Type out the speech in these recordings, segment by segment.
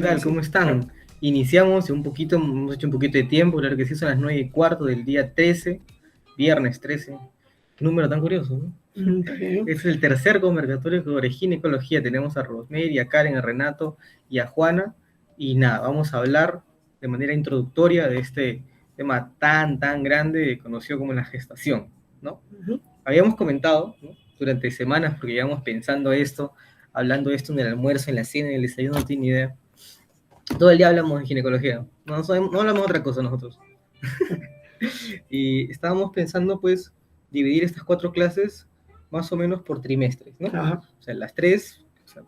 tal? ¿Cómo están? Iniciamos un poquito, hemos hecho un poquito de tiempo, claro que sí, son las 9:15 del día 13, viernes 13. Qué número tan curioso, ¿no? Está bien. Este es el tercer conversatorio sobre ginecología. Tenemos a Rosemary, a Karen, a Renato y a Juana. Y nada, vamos a hablar de manera introductoria de este tema tan grande, conocido como la gestación, ¿no? Ujú. Habíamos comentado, ¿no?, durante semanas, porque llevamos pensando esto, hablando de esto en el almuerzo, en la cena, en el desayuno, no tiene idea. Todo el día hablamos de ginecología, no hablamos de otra cosa nosotros. Y estábamos pensando, pues, dividir estas 4 clases más o menos por trimestres, ¿no? Ajá. O sea, las 3, o sea,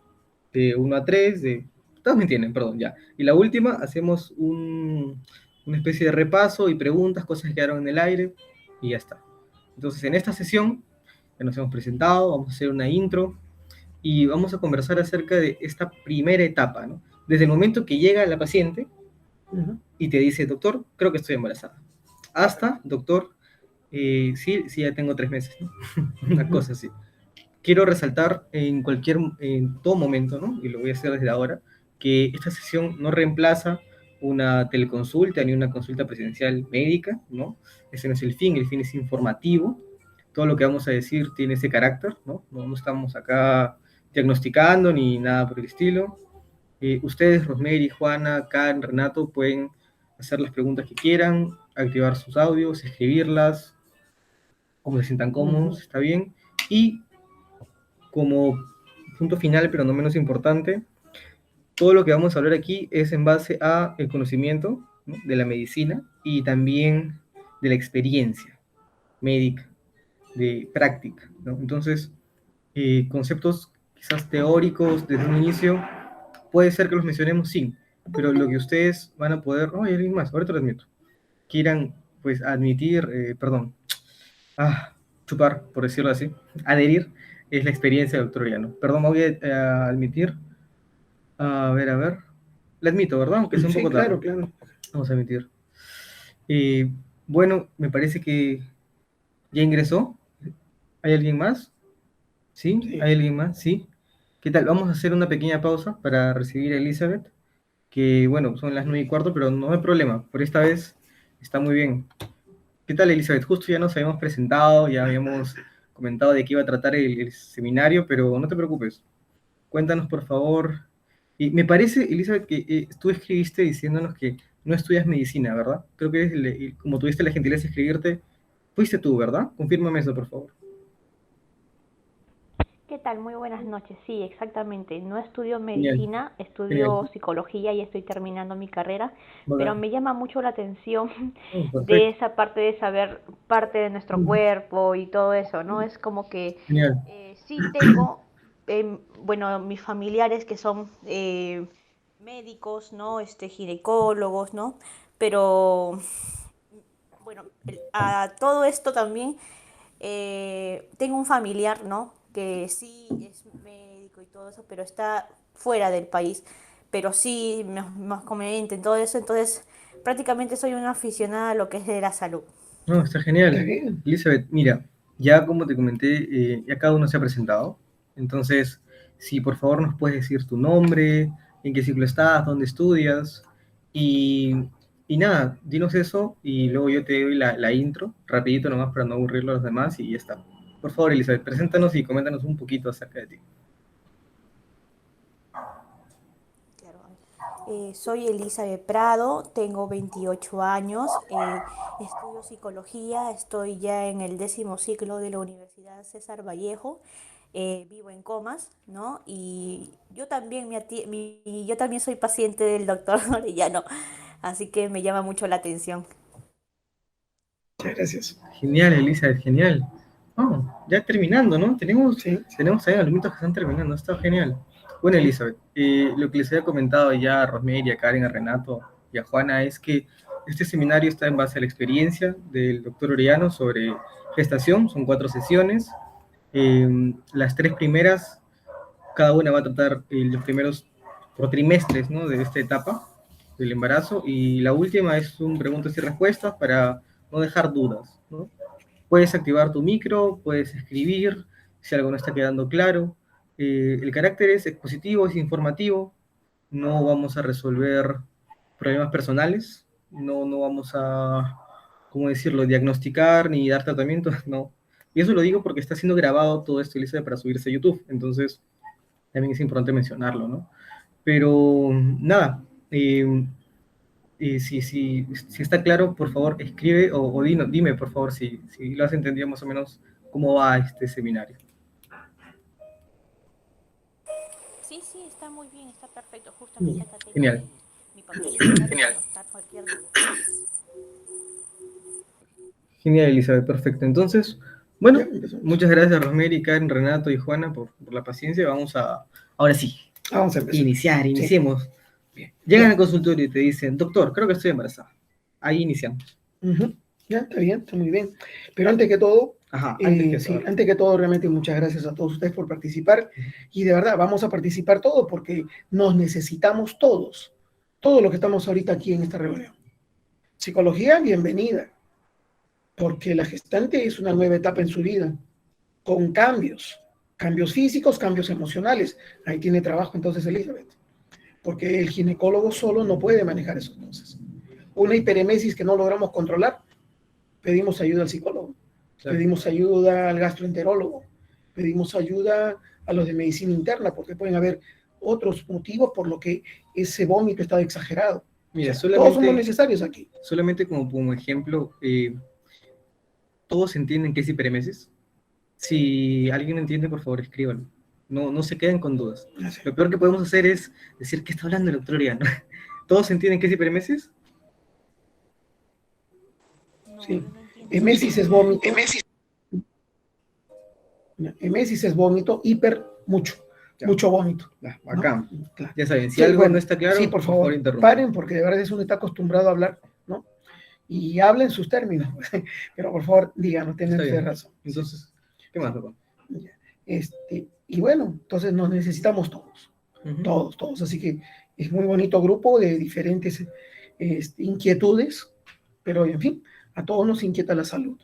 de 1 a 3, de... Todos me entienden, perdón, ya. Y la última, hacemos una especie de repaso y preguntas, cosas que quedaron en el aire, y ya está. Entonces, en esta sesión, ya nos hemos presentado, vamos a hacer una intro, y vamos a conversar acerca de esta primera etapa, ¿no? Desde el momento que llega la paciente Ujú. y te dice, doctor, creo que estoy embarazada, hasta, doctor, sí, ya tengo 3 meses, ¿no? Una Ujú. cosa así. Quiero resaltar en todo momento, ¿no?, y lo voy a hacer desde ahora, que esta sesión no reemplaza una teleconsulta ni una consulta presencial médica, ¿no? Ese no es el fin es informativo. Todo lo que vamos a decir tiene ese carácter, ¿no? No estamos acá diagnosticando ni nada por el estilo. Ustedes, Rosemary, Juana, Karen, Renato, pueden hacer las preguntas que quieran, activar sus audios, escribirlas, como se sientan Ujú. cómodos, está bien. Y como punto final, pero no menos importante, todo lo que vamos a hablar aquí es en base a el conocimiento, ¿no?, de la medicina y también de la experiencia médica, de práctica, ¿no? Entonces, conceptos quizás teóricos desde un inicio, puede ser que los mencionemos, sí, pero lo que ustedes van a poder, no, hay alguien más, ahorita lo admito, quieran, pues, admitir, perdón, ah, chupar, por decirlo así, adherir, es la experiencia del doctor Oriano. Perdón, me voy a admitir, a ver, la admito, ¿verdad? Aunque sea un Sí, poco tarde. claro, claro. Vamos a admitir. Bueno, me parece que ya ingresó. ¿Hay alguien más? ¿Sí? Sí. ¿Hay alguien más? ¿Sí? ¿Qué tal? Vamos a hacer una pequeña pausa para recibir a Elizabeth, que bueno, son las 9:15, pero no hay problema, por esta vez está muy bien. ¿Qué tal, Elizabeth? Justo ya nos habíamos presentado, ya habíamos comentado de qué iba a tratar el seminario, pero no te preocupes. Cuéntanos, por favor. Y me parece, Elizabeth, que tú escribiste diciéndonos que no estudias medicina, ¿verdad? Creo que como tuviste la gentileza de escribirte, fuiste tú, ¿verdad? Confírmame eso, por favor. ¿Qué tal? Muy buenas noches. Sí, exactamente. No estudio Genial, medicina, genial. estudio psicología y estoy terminando mi carrera, pero Bacán. me llama mucho la atención Oh, de perfecto. esa parte de saber parte de nuestro Mm, cuerpo y todo eso, ¿no? Es como que genial. sí tengo, bueno, mis familiares que son médicos, ¿no? Ginecólogos, ¿no? Pero bueno, a todo esto también tengo un familiar, ¿no? Que sí es médico y todo eso, pero está fuera del país. Pero sí me comenta en todo eso, entonces prácticamente soy una aficionada a lo que es de la salud. No, está Está genial. bien. Elizabeth, mira, ya como te comenté, ya cada uno se ha presentado. Entonces, si por favor nos puedes decir tu nombre, en qué ciclo estás, dónde estudias, y, y nada, dinos eso y luego yo te doy la intro, rapidito nomás para no aburrirlo a los demás y ya está. Por favor, Elizabeth, preséntanos y coméntanos un poquito acerca de ti. Claro, a ver. Soy Elizabeth Prado, tengo 28 años, estudio psicología, estoy ya en el 10.º ciclo de la Universidad César Vallejo, vivo en Comas, ¿no? Y yo también, yo también soy paciente del doctor Orellano, así que me llama mucho la atención. Muchas gracias. Genial, Elizabeth, genial. Oh, ya terminando, ¿no? Sí. Tenemos ahí alumnitos que están terminando, está genial. Bueno, Elizabeth, lo que les había comentado ya a Rosemary, a Karen, a Renato y a Juana es que este seminario está en base a la experiencia del doctor Orellano sobre gestación, son 4 sesiones. Las 3 primeras, cada una va a tratar los primeros por trimestres, ¿no?, de esta etapa del embarazo, y la última es un preguntas y respuestas para no dejar dudas, ¿no? Puedes activar tu micro, puedes escribir si algo no está quedando claro. El carácter es expositivo, es informativo. no vamos a resolver problemas personales, no vamos a, ¿cómo decirlo?, diagnosticar ni dar tratamiento, no. Y eso lo digo porque está siendo grabado todo esto, Elizabeth, para subirse a YouTube, entonces también es importante mencionarlo, ¿no? Pero nada, si está claro, por favor, escribe o dime, por favor, si lo has entendido más o menos cómo va este seminario. Sí, sí, está muy bien, está perfecto. Justamente Bien. acá tengo Genial. mi papelito para anotar cualquier duda. Genial, Elizabeth, perfecto. Entonces, Ya bueno, empezamos. muchas gracias, Rosemary, Karen, Renato y Juana por la paciencia. Ahora sí, Vamos a empezar. Sí. iniciemos. Bien. Llegan al Ya. consultorio y te dicen, doctor, creo que estoy embarazada. Ahí iniciamos. Ujú. Ya, está bien, está muy bien. Pero antes que todo, Ajá, antes que sí, todo. antes que todo, realmente muchas gracias a todos ustedes por participar. Y de verdad, vamos a participar todos porque nos necesitamos todos. Todos los que estamos ahorita aquí en esta reunión. Psicología, bienvenida, porque la gestante es una nueva etapa en su vida, con cambios físicos, cambios emocionales. Ahí tiene trabajo entonces Elizabeth, porque el ginecólogo solo no puede manejar esas cosas. Una hiperemesis que no logramos controlar, pedimos ayuda al psicólogo, Claro. pedimos ayuda al gastroenterólogo, pedimos ayuda a los de medicina interna, porque pueden haber otros motivos por lo que ese vómito está exagerado. Mira, O sea, todos somos necesarios aquí. solamente como ejemplo, todos entienden qué es hiperemesis. Si alguien entiende, por favor, escríbanlo. No se queden con dudas. Así. Lo peor que podemos hacer es decir, ¿qué está hablando el doctor Oriano? ¿Todos entienden qué es hiperemesis? No, Sí. yo no entiendo. Emesis es vómito. Emesis es vómito, hiper, mucho. Ya. Mucho vómito. Ya, ¿no? acá. Claro. Ya saben, si Sí, algo bueno, no está claro, sí, por favor, interrumpan. paren, porque de verdad es uno está acostumbrado a hablar, ¿no? Y hablen sus términos, pero por favor, díganos, tienen Está ustedes bien. razón. Entonces, ¿qué más, papá? Y bueno, entonces nos necesitamos todos, Ujú. todos. Así que es muy bonito grupo de diferentes inquietudes, pero en fin, a todos nos inquieta la salud.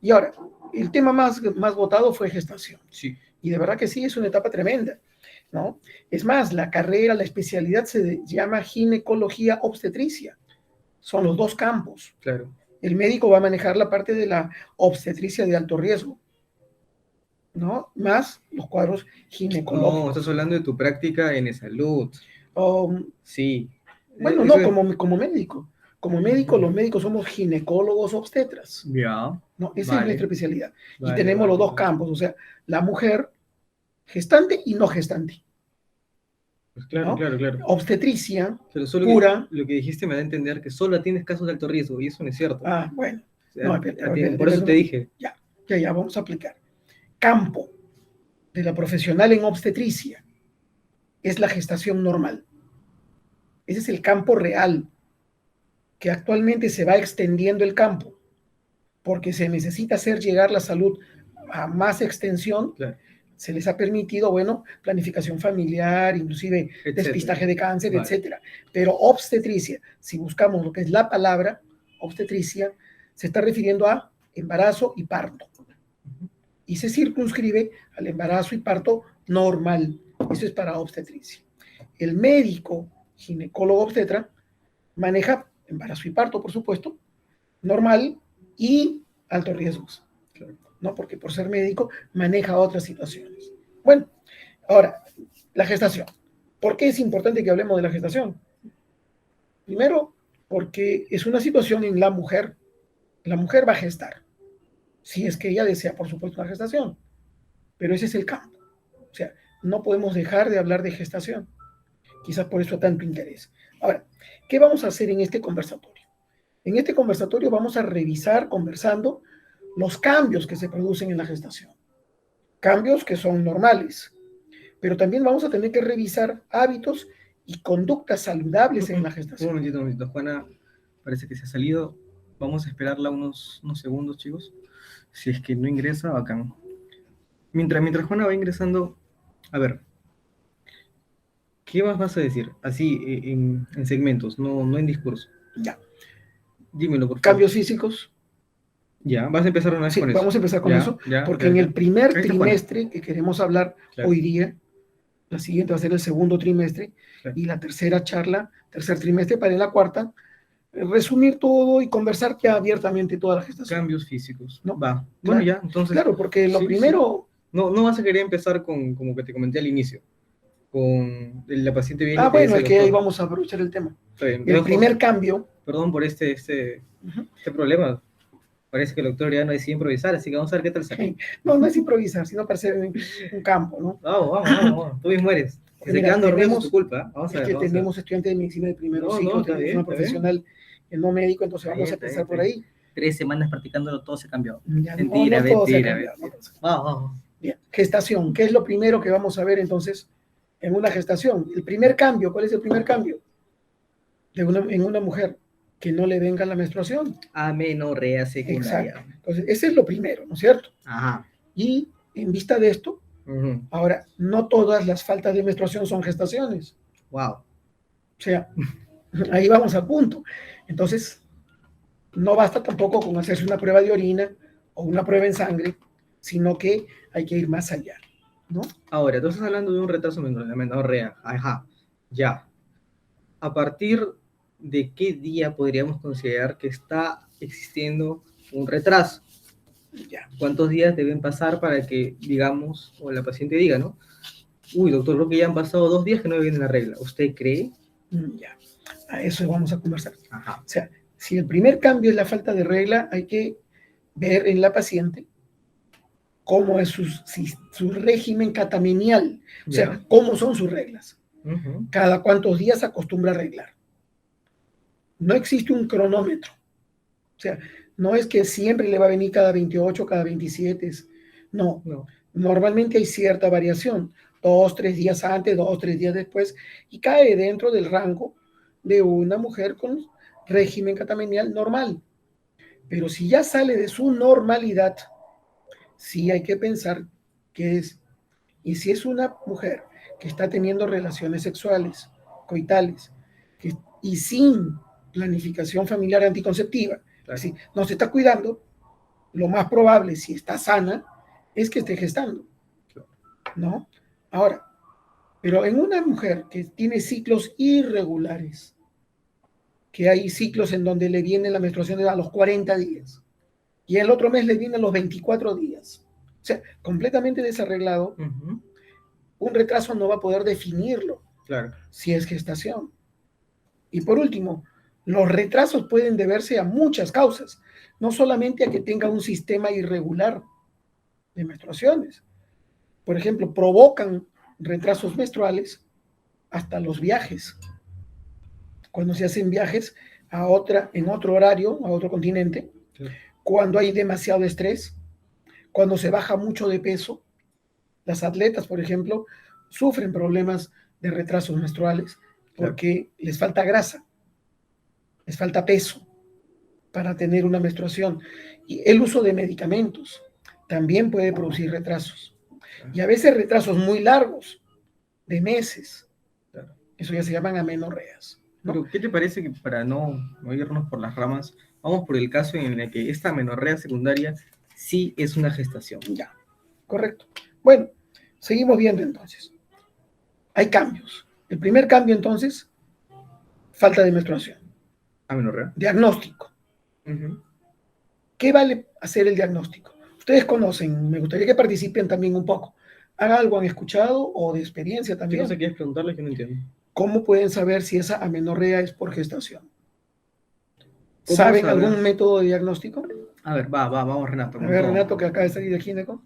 Y ahora, el tema más votado fue gestación. Sí. Y de verdad que sí, es una etapa tremenda, ¿no? Es más, la carrera, la especialidad se llama ginecología obstetricia. Son los dos campos. Claro. El médico va a manejar la parte de la obstetricia de alto riesgo, ¿no? Más los cuadros ginecológicos. No, estás hablando de tu práctica en salud. Sí. Bueno, Eso no, es... como médico. Como médico, los médicos somos ginecólogos obstetras. Ya. ¿No? Esa es nuestra especialidad. Vale, Y tenemos los dos campos, o sea, la mujer gestante y no gestante. Pues claro, ¿no? claro. Obstetricia, Pero solo cura. lo que dijiste me da a entender que solo atiendes casos de alto riesgo, y eso no es cierto. Ah, bueno. O sea, No, por eso te dije. Ya, vamos a aplicar. Campo de la profesional en obstetricia es la gestación normal. Ese es el campo real, que actualmente se va extendiendo el campo, porque se necesita hacer llegar la salud a más extensión. Claro. Se les ha permitido, bueno, planificación familiar, inclusive despistaje de cáncer, etcétera. Pero obstetricia, si buscamos lo que es la palabra obstetricia, se está refiriendo a embarazo y parto. Y se circunscribe al embarazo y parto normal. Eso es para obstetricia. El médico ginecólogo obstetra maneja embarazo y parto, por supuesto, normal y altos riesgos. ¿No? Porque por ser médico maneja otras situaciones. Bueno, ahora, la gestación. ¿Por qué es importante que hablemos de la gestación? Primero, porque es una situación en la mujer. La mujer va a gestar, si es que ella desea, por supuesto, una gestación. Pero ese es el campo. O sea, no podemos dejar de hablar de gestación. Quizás por eso tanto interés. Ahora, ¿qué vamos a hacer en este conversatorio? En este conversatorio vamos a revisar, conversando, los cambios que se producen en la gestación. Cambios que son normales, pero también vamos a tener que revisar hábitos y conductas saludables en la gestación. Un momentito. Juana parece que se ha salido. Vamos a esperarla unos segundos, chicos. Si es que no ingresa, bacán. Mientras Juana va ingresando, a ver, ¿qué más vas a decir? Así, en segmentos, no en discurso. Ya. Dímelo, por favor. Cambios físicos. Ya, vas a empezar una vez con eso. Vamos a empezar con eso, porque en el primer trimestre que queremos hablar hoy día, la siguiente va a ser el segundo trimestre, Sí. y la tercera charla, tercer trimestre, para en la cuarta resumir todo y conversar ya abiertamente toda la gestación. Cambios físicos. ¿No? Va. Bueno, Claro. ya, entonces. Claro, porque lo sí, primero... sí. No vas a querer empezar con, como que te comenté al inicio, con la paciente viene y te bueno, dice, es que ahí doctor, vamos a aprovechar el tema. está bien, El primer cambio... perdón por este problema. Parece que el doctor ya no decide improvisar, así que vamos a ver qué tal sale. No es improvisar, sino parecer un campo, ¿no? Vamos. Tú mismo eres. Si se quedan dormidos es tu culpa. Vamos a ver. Tenemos estudiantes de medicina de primer ciclo, está tenemos bien, una profesional no médico, entonces Está vamos bien, a empezar está por bien. ahí. 3 semanas practicándolo, todo se cambió. Ya, Mentira. todo se ha cambiado, ¿no? Vamos. Bien. Gestación, ¿qué es lo primero que vamos a ver entonces en una gestación? El primer cambio, ¿cuál es el primer cambio? En una mujer, que no le venga la menstruación. Amenorrea secundaria. Exacto. Entonces, ese es lo primero, ¿no es cierto? Ajá. Y en vista de esto, ahora, no todas las faltas de menstruación son gestaciones. Wow. O sea, ahí vamos al punto. Entonces, no basta tampoco con hacerse una prueba de orina o una prueba en sangre, sino que hay que ir más allá, ¿no? Ahora, tú estás hablando de un retraso menstrual, la amenorrea. Ajá. Ya. ¿A partir de qué día podríamos considerar que está existiendo un retraso? Ya. ¿Cuántos días deben pasar para que, digamos, o la paciente diga, ¿no? Uy, doctor, creo que ya han pasado 2 días que no me viene la regla. ¿Usted cree? Ya. A eso vamos a conversar. Ajá. O sea, si el primer cambio es la falta de regla, hay que ver en la paciente cómo es su régimen catamenial. O sea, cómo son sus reglas. Cada cuántos días acostumbra a arreglar. No existe un cronómetro. O sea, no es que siempre le va a venir cada 28, cada 27. No. Normalmente hay cierta variación. 2, 3 días antes, 2, 3 días después, y cae dentro del rango de una mujer con régimen catamenial normal. Pero si ya sale de su normalidad, sí hay que pensar qué es. Y si es una mujer que está teniendo relaciones sexuales, coitales, y sin planificación familiar anticonceptiva, claro, es decir, no se está cuidando, lo más probable, si está sana, es que esté gestando, ¿no? Ahora, pero en una mujer que tiene ciclos irregulares, que hay ciclos en donde le viene la menstruación a los 40 días, y el otro mes le viene a los 24 días, o sea, completamente desarreglado, un retraso no va a poder definirlo, claro, si es gestación. Y por último, los retrasos pueden deberse a muchas causas, no solamente a que tenga un sistema irregular de menstruaciones. Por ejemplo, provocan retrasos menstruales hasta los viajes. Cuando se hacen viajes en otro horario, a otro continente, sí, cuando hay demasiado estrés, cuando se baja mucho de peso. Las atletas, por ejemplo, sufren problemas de retrasos menstruales porque les falta grasa, les falta peso para tener una menstruación. Y el uso de medicamentos también puede producir retrasos. Y a veces retrasos muy largos, de meses. Eso ya se llaman amenorreas, ¿no? Pero, ¿qué te parece que para no irnos por las ramas, vamos por el caso en el que esta amenorrea secundaria sí es una gestación? Ya, correcto. Bueno, seguimos viendo entonces. Hay cambios. El primer cambio entonces, falta de menstruación. Amenorrea. Diagnóstico. ¿Qué vale hacer el diagnóstico? Ustedes conocen, me gustaría que participen también un poco. ¿Han algo han escuchado o de experiencia también? Yo no sé qué es preguntarles, que no entiendo. ¿Cómo pueden saber si esa amenorrea es por gestación? ¿Saben algún método de diagnóstico? A ver, vamos Renato. A ver, Renato, que acaba de salir de gineco.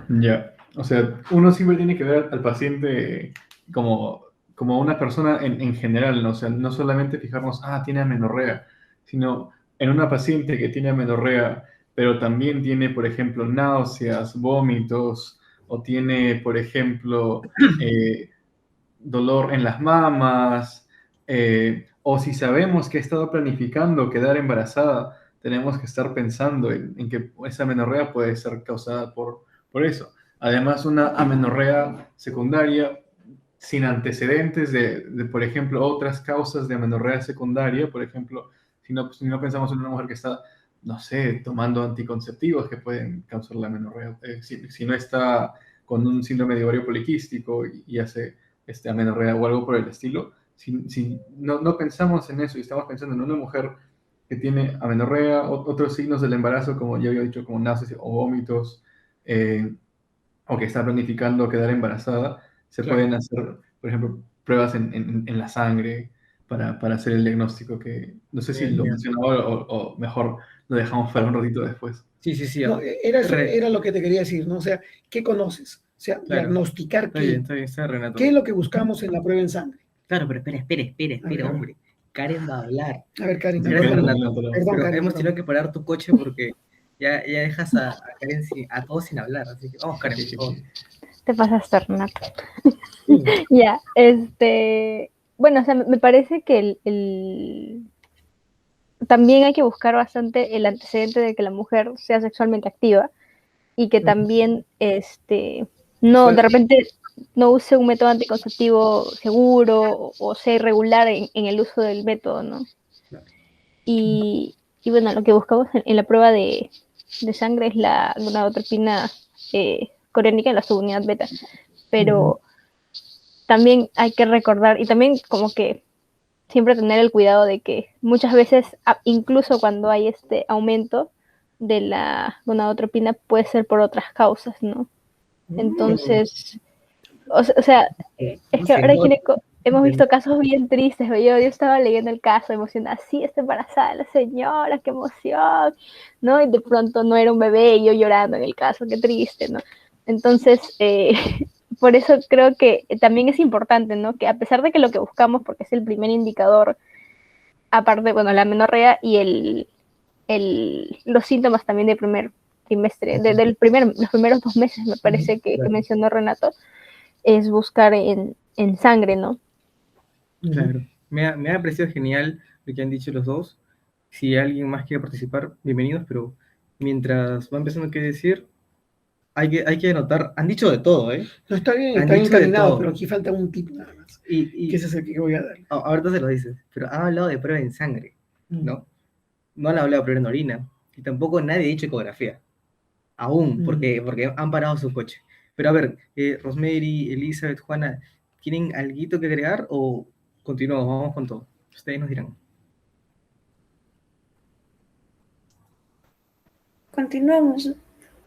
Ya, o sea, uno siempre tiene que ver al paciente como una persona en general, ¿no? O sea, no solamente fijarnos, tiene amenorrea, sino en una paciente que tiene amenorrea, pero también tiene, por ejemplo, náuseas, vómitos, o tiene, por ejemplo, dolor en las mamas, o si sabemos que ha estado planificando quedar embarazada, tenemos que estar pensando en que esa amenorrea puede ser causada por eso. Además, una amenorrea secundaria sin antecedentes de, por ejemplo, otras causas de amenorrea secundaria, por ejemplo, si no pensamos en una mujer que está, no sé, tomando anticonceptivos que pueden causar la amenorrea, si no está con un síndrome de ovario poliquístico y hace amenorrea o algo por el estilo. Si no pensamos en eso y estamos pensando en una mujer que tiene amenorrea, otros signos del embarazo, como ya había dicho, como náuseas o vómitos, o que está planificando quedar embarazada, se Claro. pueden hacer, por ejemplo, pruebas en la sangre para hacer el diagnóstico, que no sé si Bien, lo bien. mencionaba o mejor lo dejamos para un ratito después. Sí, sí, sí. No, era lo que te quería decir, ¿no? O sea, ¿qué conoces? O sea, Claro. diagnosticar Está bien, qué. está Renato. ¿Qué es lo que buscamos en la prueba en sangre? Claro, pero espera, A ver, hombre. Karen va a hablar. a ver, Karen. Gracias, Karen, Renato. adelántalo. Perdón, Pero Karen, hemos perdón. tenido que parar tu coche porque ya dejas a Karen a todos sin hablar. Así que vamos, Karen, por favor. Te pasaste, Renato. Sí. Ya, bueno, o sea, me parece que también hay que buscar bastante el antecedente de que la mujer sea sexualmente activa y que también, no, de repente no use un método anticonceptivo seguro o sea irregular en el uso del método, ¿no? Claro. Y bueno, lo que buscamos en la prueba de sangre es la gonadotropina corénica en la subunidad beta, pero también hay que recordar y también como que siempre tener el cuidado de que muchas veces, incluso cuando hay este aumento de la gonadotropina, puede ser por otras causas, ¿no? Entonces, o sea, es que ahora hemos visto casos bien tristes. Yo estaba leyendo el caso emocionada, sí, está embarazada la señora, qué emoción, ¿no? Y de pronto no era un bebé y yo llorando en el caso, qué triste, ¿no? Entonces, por eso creo que también es importante, ¿no? Que a pesar de que lo que buscamos, porque es el primer indicador, aparte, bueno, la amenorrea y los síntomas también del primer trimestre, los primeros 2 meses, me parece que mencionó Renato, es buscar en sangre, ¿no? Claro. Me ha parecido genial lo que han dicho los dos. Si alguien más quiere participar, bienvenidos, pero mientras va empezando qué decir, hay que anotar. Han dicho de todo, ¿eh? No, está bien Han dicho de encaminado, todo. pero aquí falta un tip nada más, Y que ese es el que voy a dar. ahorita se lo dices, pero han hablado de prueba en sangre, ¿no? No han hablado de prueba en orina. Y tampoco nadie ha dicho ecografía. Aún, porque han parado su coche. Pero a ver, Rosemary, Elizabeth, Juana, ¿tienen algo que agregar o continuamos? Vamos con todo. Ustedes nos dirán. Continuamos.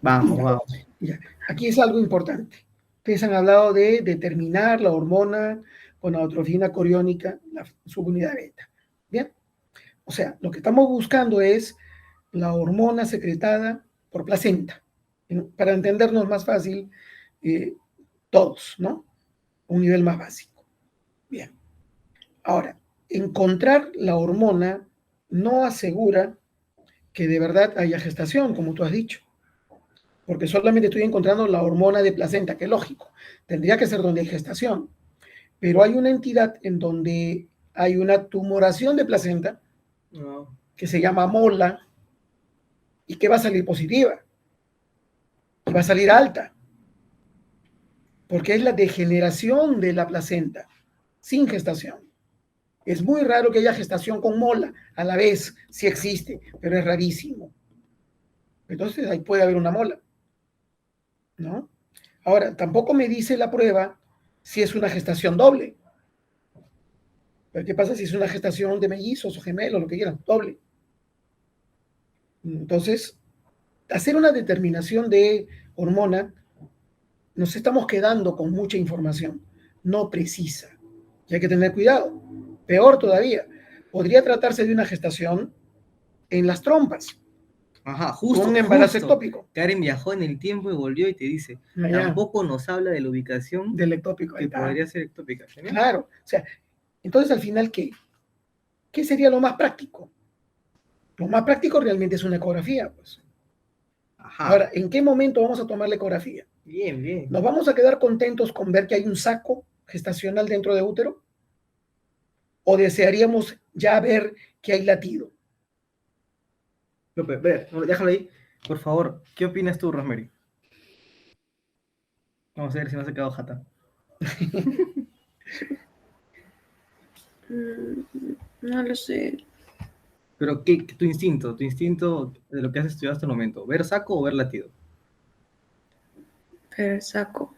Vamos, Ya. vamos. Ya. Aquí es algo importante. Ustedes han hablado de determinar la hormona gonadotrofina coriónica, la subunidad beta. Bien. O sea, lo que estamos buscando es la hormona secretada por placenta. Para entendernos más fácil, todos, ¿no? Un nivel más básico. Bien. Ahora, encontrar la hormona no asegura que de verdad haya gestación, como tú has dicho, porque solamente estoy encontrando la hormona de placenta, que es lógico, tendría que ser donde hay gestación, pero hay una entidad en donde hay una tumoración de placenta que se llama mola y que va a salir positiva, y va a salir alta, porque es la degeneración de la placenta sin gestación. Es muy raro que haya gestación con mola, a la vez sí existe, pero es rarísimo. Entonces ahí puede haber una mola, ¿no? Ahora, tampoco me dice la prueba si es una gestación doble. ¿Pero qué pasa si es una gestación de mellizos o gemelos, lo que quieran, doble? Entonces, hacer una determinación de hormona, nos estamos quedando con mucha información, no precisa. Y hay que tener cuidado. Peor todavía, podría tratarse de una gestación en las trompas. Ajá, justo. Un embarazo ectópico. Karen viajó en el tiempo y volvió y te dice, tampoco nos habla de la ubicación del ectópico. Que podría ser ectópica. ¿Genial? Claro, o sea, entonces al final, ¿qué sería lo más práctico? Lo más práctico realmente es una ecografía, pues. Ajá. Ahora, ¿en qué momento vamos a tomar la ecografía? Bien, bien. ¿Nos vamos a quedar contentos con ver que hay un saco gestacional dentro de útero? ¿O desearíamos ya ver que hay latido? López, déjalo ahí. Por favor, ¿qué opinas tú, Rosemary? Vamos a ver si no se quedó jata. No lo sé. Pero tu instinto de lo que has estudiado hasta el momento, ¿ver saco o ver latido? Ver saco.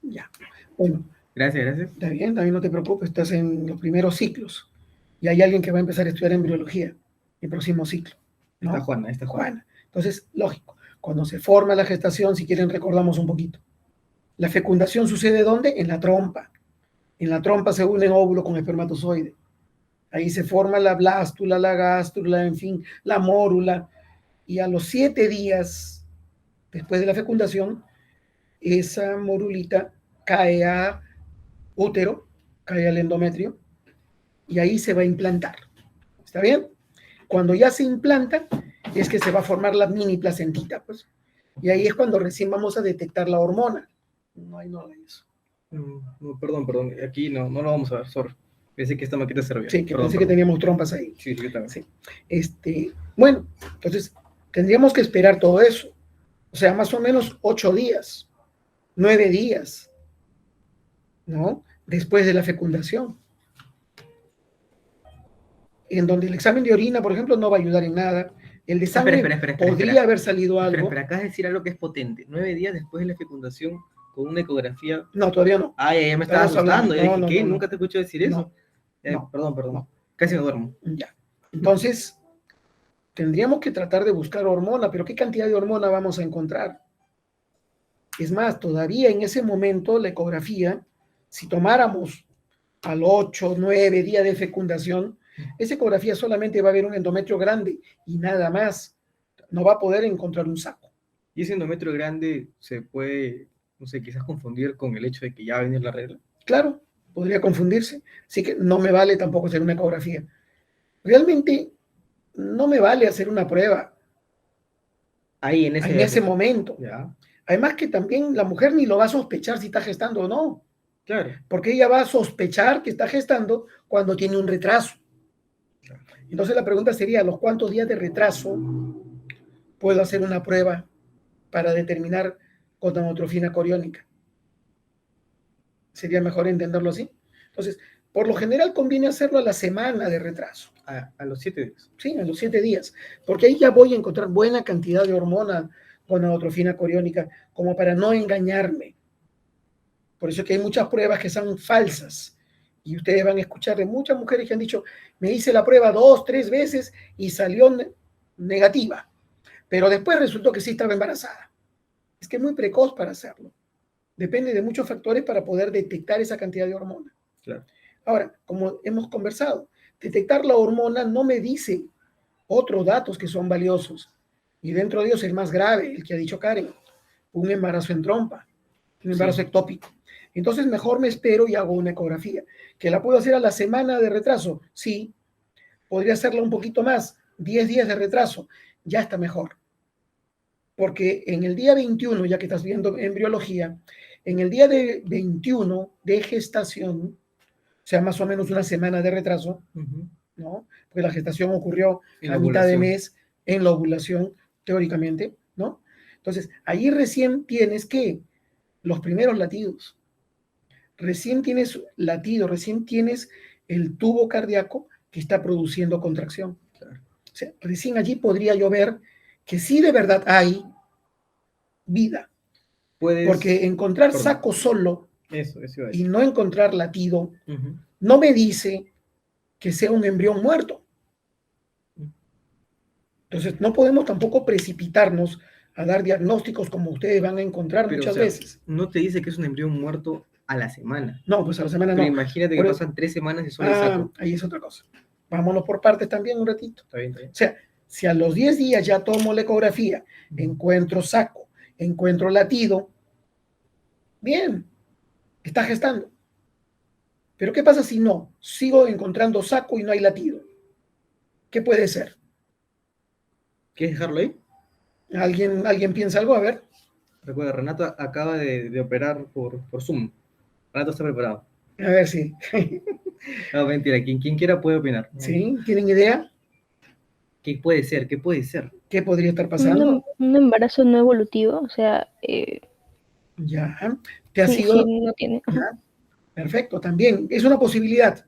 Ya. Bueno, Gracias, gracias. está bien, también no te preocupes, estás en los primeros ciclos. Y hay alguien que va a empezar a estudiar embriología el próximo ciclo, ¿no? Está Juana, está Juana. Juana. Entonces, lógico, cuando se forma la gestación, si quieren recordamos un poquito. La fecundación sucede ¿dónde? En la trompa. En la trompa se unen óvulo con espermatozoide. Ahí se forma la blástula, la gástrula, en fin, la mórula. Y a los 7 días después de la fecundación, esa morulita cae a útero, cae al endometrio, y ahí se va a implantar. ¿Está bien? Cuando ya se implanta, es que se va a formar la mini placentita, pues. Y ahí es cuando recién vamos a detectar la hormona. No hay nada de eso. No, perdón. Aquí no lo vamos a ver, sorry. Pensé que esta maqueta servía. Sí, que Perdón, pensé que perdón. teníamos trompas ahí. Sí, yo también. Sí. Bueno, entonces tendríamos que esperar todo eso. O sea, más o menos 8 días, 9 días, ¿no? Después de la fecundación. En donde el examen de orina, por ejemplo, no va a ayudar en nada. El de sangre podría haber salido algo. Espera, acabas de decir algo que es potente. 9 días después de la fecundación, con una ecografía. No, todavía no. Ay, ya me estaba Estamos asustando. hablando- Ya dije, no, ¿qué? no, no. Nunca te escuché decir eso. No. Perdón. No. Casi me duermo. Ya. Entonces, tendríamos que tratar de buscar hormona, pero ¿qué cantidad de hormona vamos a encontrar? Es más, todavía en ese momento la ecografía, si tomáramos al 8, 9 días de fecundación, esa ecografía solamente va a ver un endometrio grande y nada más. No va a poder encontrar un saco. ¿Y ese endometrio grande se puede, no sé, quizás confundir con el hecho de que ya va a venir la regla? Claro, podría confundirse. Así que no me vale tampoco hacer una ecografía. Realmente no me vale hacer una prueba Ahí, en ese momento. Ya, Además que también la mujer ni lo va a sospechar si está gestando o no, claro. porque ella va a sospechar que está gestando cuando tiene un retraso. Entonces la pregunta sería, ¿a los cuántos días de retraso puedo hacer una prueba para determinar gonadotrofina coriónica? Sería mejor entenderlo así. Entonces, por lo general conviene hacerlo a la semana de retraso. A los 7 días. Sí, a los 7 días, porque ahí ya voy a encontrar buena cantidad de hormona gonadotrofina coriónica como para no engañarme. Por eso que hay muchas pruebas que son falsas. Y ustedes van a escuchar de muchas mujeres que han dicho, me hice la prueba 2, 3 veces y salió negativa. Pero después resultó que sí estaba embarazada. Es que es muy precoz para hacerlo. Depende de muchos factores para poder detectar esa cantidad de hormona. Claro. Ahora, como hemos conversado, detectar la hormona no me dice otros datos que son valiosos. Y dentro de ellos el más grave, el que ha dicho Karen, un embarazo en trompa, un embarazo ectópico. Entonces mejor me espero y hago una ecografía. ¿Que la puedo hacer a la semana de retraso? Sí. Podría hacerla un poquito más, 10 días de retraso. Ya está mejor. Porque en el día 21, ya que estás viendo embriología, en el día de 21 de gestación, o sea, más o menos una semana de retraso, ¿no? Porque la gestación ocurrió a mitad de mes en la ovulación, teóricamente, ¿no? Entonces, ahí recién tienes que los primeros latidos. Recién tienes latido, recién tienes el tubo cardíaco que está produciendo contracción. Claro. O sea, recién allí podría yo ver que sí de verdad hay vida. Porque encontrar saco solo y no encontrar latido no me dice que sea un embrión muerto. Entonces no podemos tampoco precipitarnos a dar diagnósticos como ustedes van a encontrar muchas veces. No te dice que es un embrión muerto a la semana. No, pues a la semana no. Pero imagínate que pasan 3 semanas y solo el saco. Ahí es otra cosa. Vámonos por partes también un ratito. Está bien. O sea, si a los 10 días ya tomo la ecografía, encuentro saco, encuentro latido, bien, está gestando. Pero ¿qué pasa si no? Sigo encontrando saco y no hay latido. ¿Qué puede ser? ¿Quieres dejarlo ahí? ¿Alguien piensa algo? A ver. Recuerda, Renato acaba de operar por Zoom. Renato está preparado. A ver si. No, mentira. Quien quiera puede opinar. ¿Sí? ¿Tienen idea? ¿Qué puede ser? ¿Qué puede ser? ¿Qué podría estar pasando? Un embarazo no evolutivo, o sea... ya. ¿Te ha sí, sido? sí, no tiene. Perfecto, también. Es una posibilidad.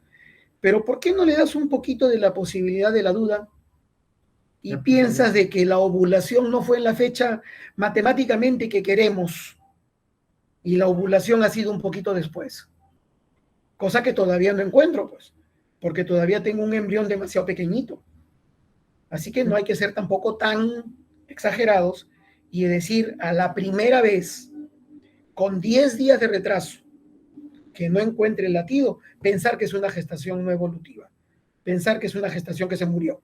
Pero ¿por qué no le das un poquito de la posibilidad de la duda? Y piensas de que la ovulación no fue en la fecha matemáticamente que queremos. y la ovulación ha sido un poquito después. Cosa que todavía no encuentro, pues, porque todavía tengo un embrión demasiado pequeñito. Así que no hay que ser tampoco tan exagerados y decir a la primera vez, con 10 días de retraso, que no encuentre el latido, pensar que es una gestación no evolutiva, pensar que es una gestación que se murió.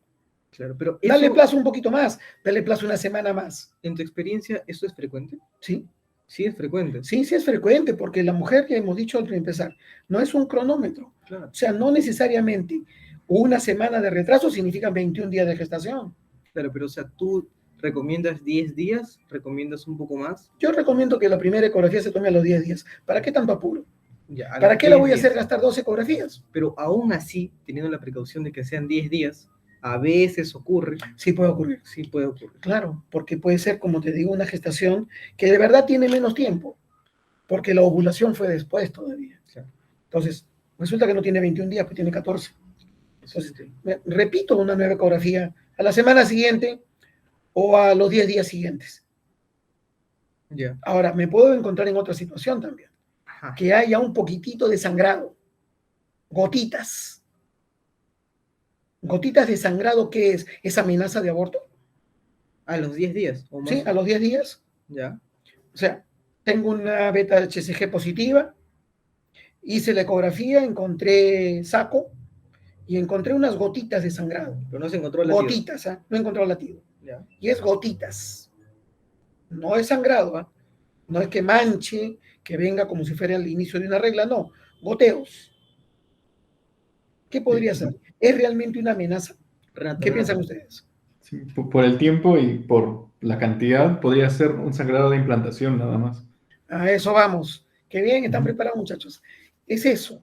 Claro, pero Dale eso, plazo un poquito más, dale plazo una semana más. en tu experiencia, ¿eso es frecuente? Sí, Sí, es frecuente. sí, sí es frecuente, porque la mujer, ya hemos dicho al empezar, no es un cronómetro. Claro. O sea, no necesariamente una semana de retraso significa 21 días de gestación. Claro, pero o sea, tú recomiendas 10 días, recomiendas un poco más. Yo recomiendo que la primera ecografía se tome a los 10 días. ¿Para qué tanto apuro? Ya, ¿Para los qué la 10 voy a hacer días. gastar 12 ecografías? Pero aún así, teniendo la precaución de que sean 10 días, a veces ocurre, Sí puede ocurrir. sí puede ocurrir. Claro, porque puede ser, como te digo, una gestación que de verdad tiene menos tiempo, porque la ovulación fue después todavía. Claro. Entonces, resulta que no tiene 21 días, pues tiene 14. Entonces, Sí. repito una nueva ecografía a la semana siguiente o a los 10 días siguientes. Ya. Ahora, me puedo encontrar en otra situación también, Ajá. que haya un poquitito de sangrado, gotitas. Gotitas de sangrado, ¿qué es? ¿Es amenaza de aborto? A los 10 días o más. Sí, a los 10 días. Ya. O sea, tengo una beta HCG positiva, hice la ecografía, encontré saco y encontré unas gotitas de sangrado. Pero no se encontró el latido. Gotitas, ¿ah? No he encontrado latido. Ya. Y es gotitas. No es sangrado, ¿ah? No es que manche, que venga como si fuera el inicio de una regla, no. Goteos. ¿Qué podría ser? ¿Es realmente una amenaza? Renato, ¿Qué Renato. piensan ustedes? Sí, por el tiempo y por la cantidad, podría ser un sangrado de implantación nada más. A eso vamos. Qué bien, están Ujú. preparados, muchachos. Es eso.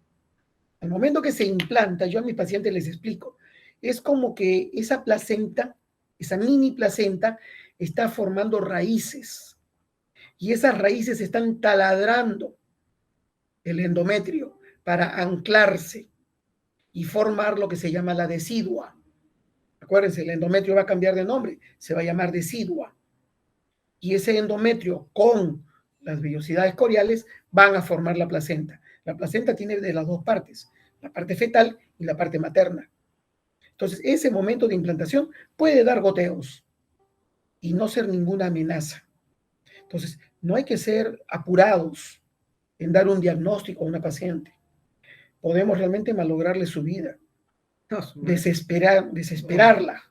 Al momento que se implanta, yo a mis pacientes les explico, es como que esa placenta, esa mini placenta, está formando raíces. Y esas raíces están taladrando el endometrio para anclarse y formar lo que se llama la decidua. Acuérdense, el endometrio va a cambiar de nombre, se va a llamar decidua. Y ese endometrio con las vellosidades coriales van a formar la placenta. La placenta tiene de las dos partes, la parte fetal y la parte materna. Entonces, ese momento de implantación puede dar goteos y no ser ninguna amenaza. Entonces, no hay que ser apurados en dar un diagnóstico a una paciente. Podemos realmente malograrle su vida, No, su madre. desesperarla.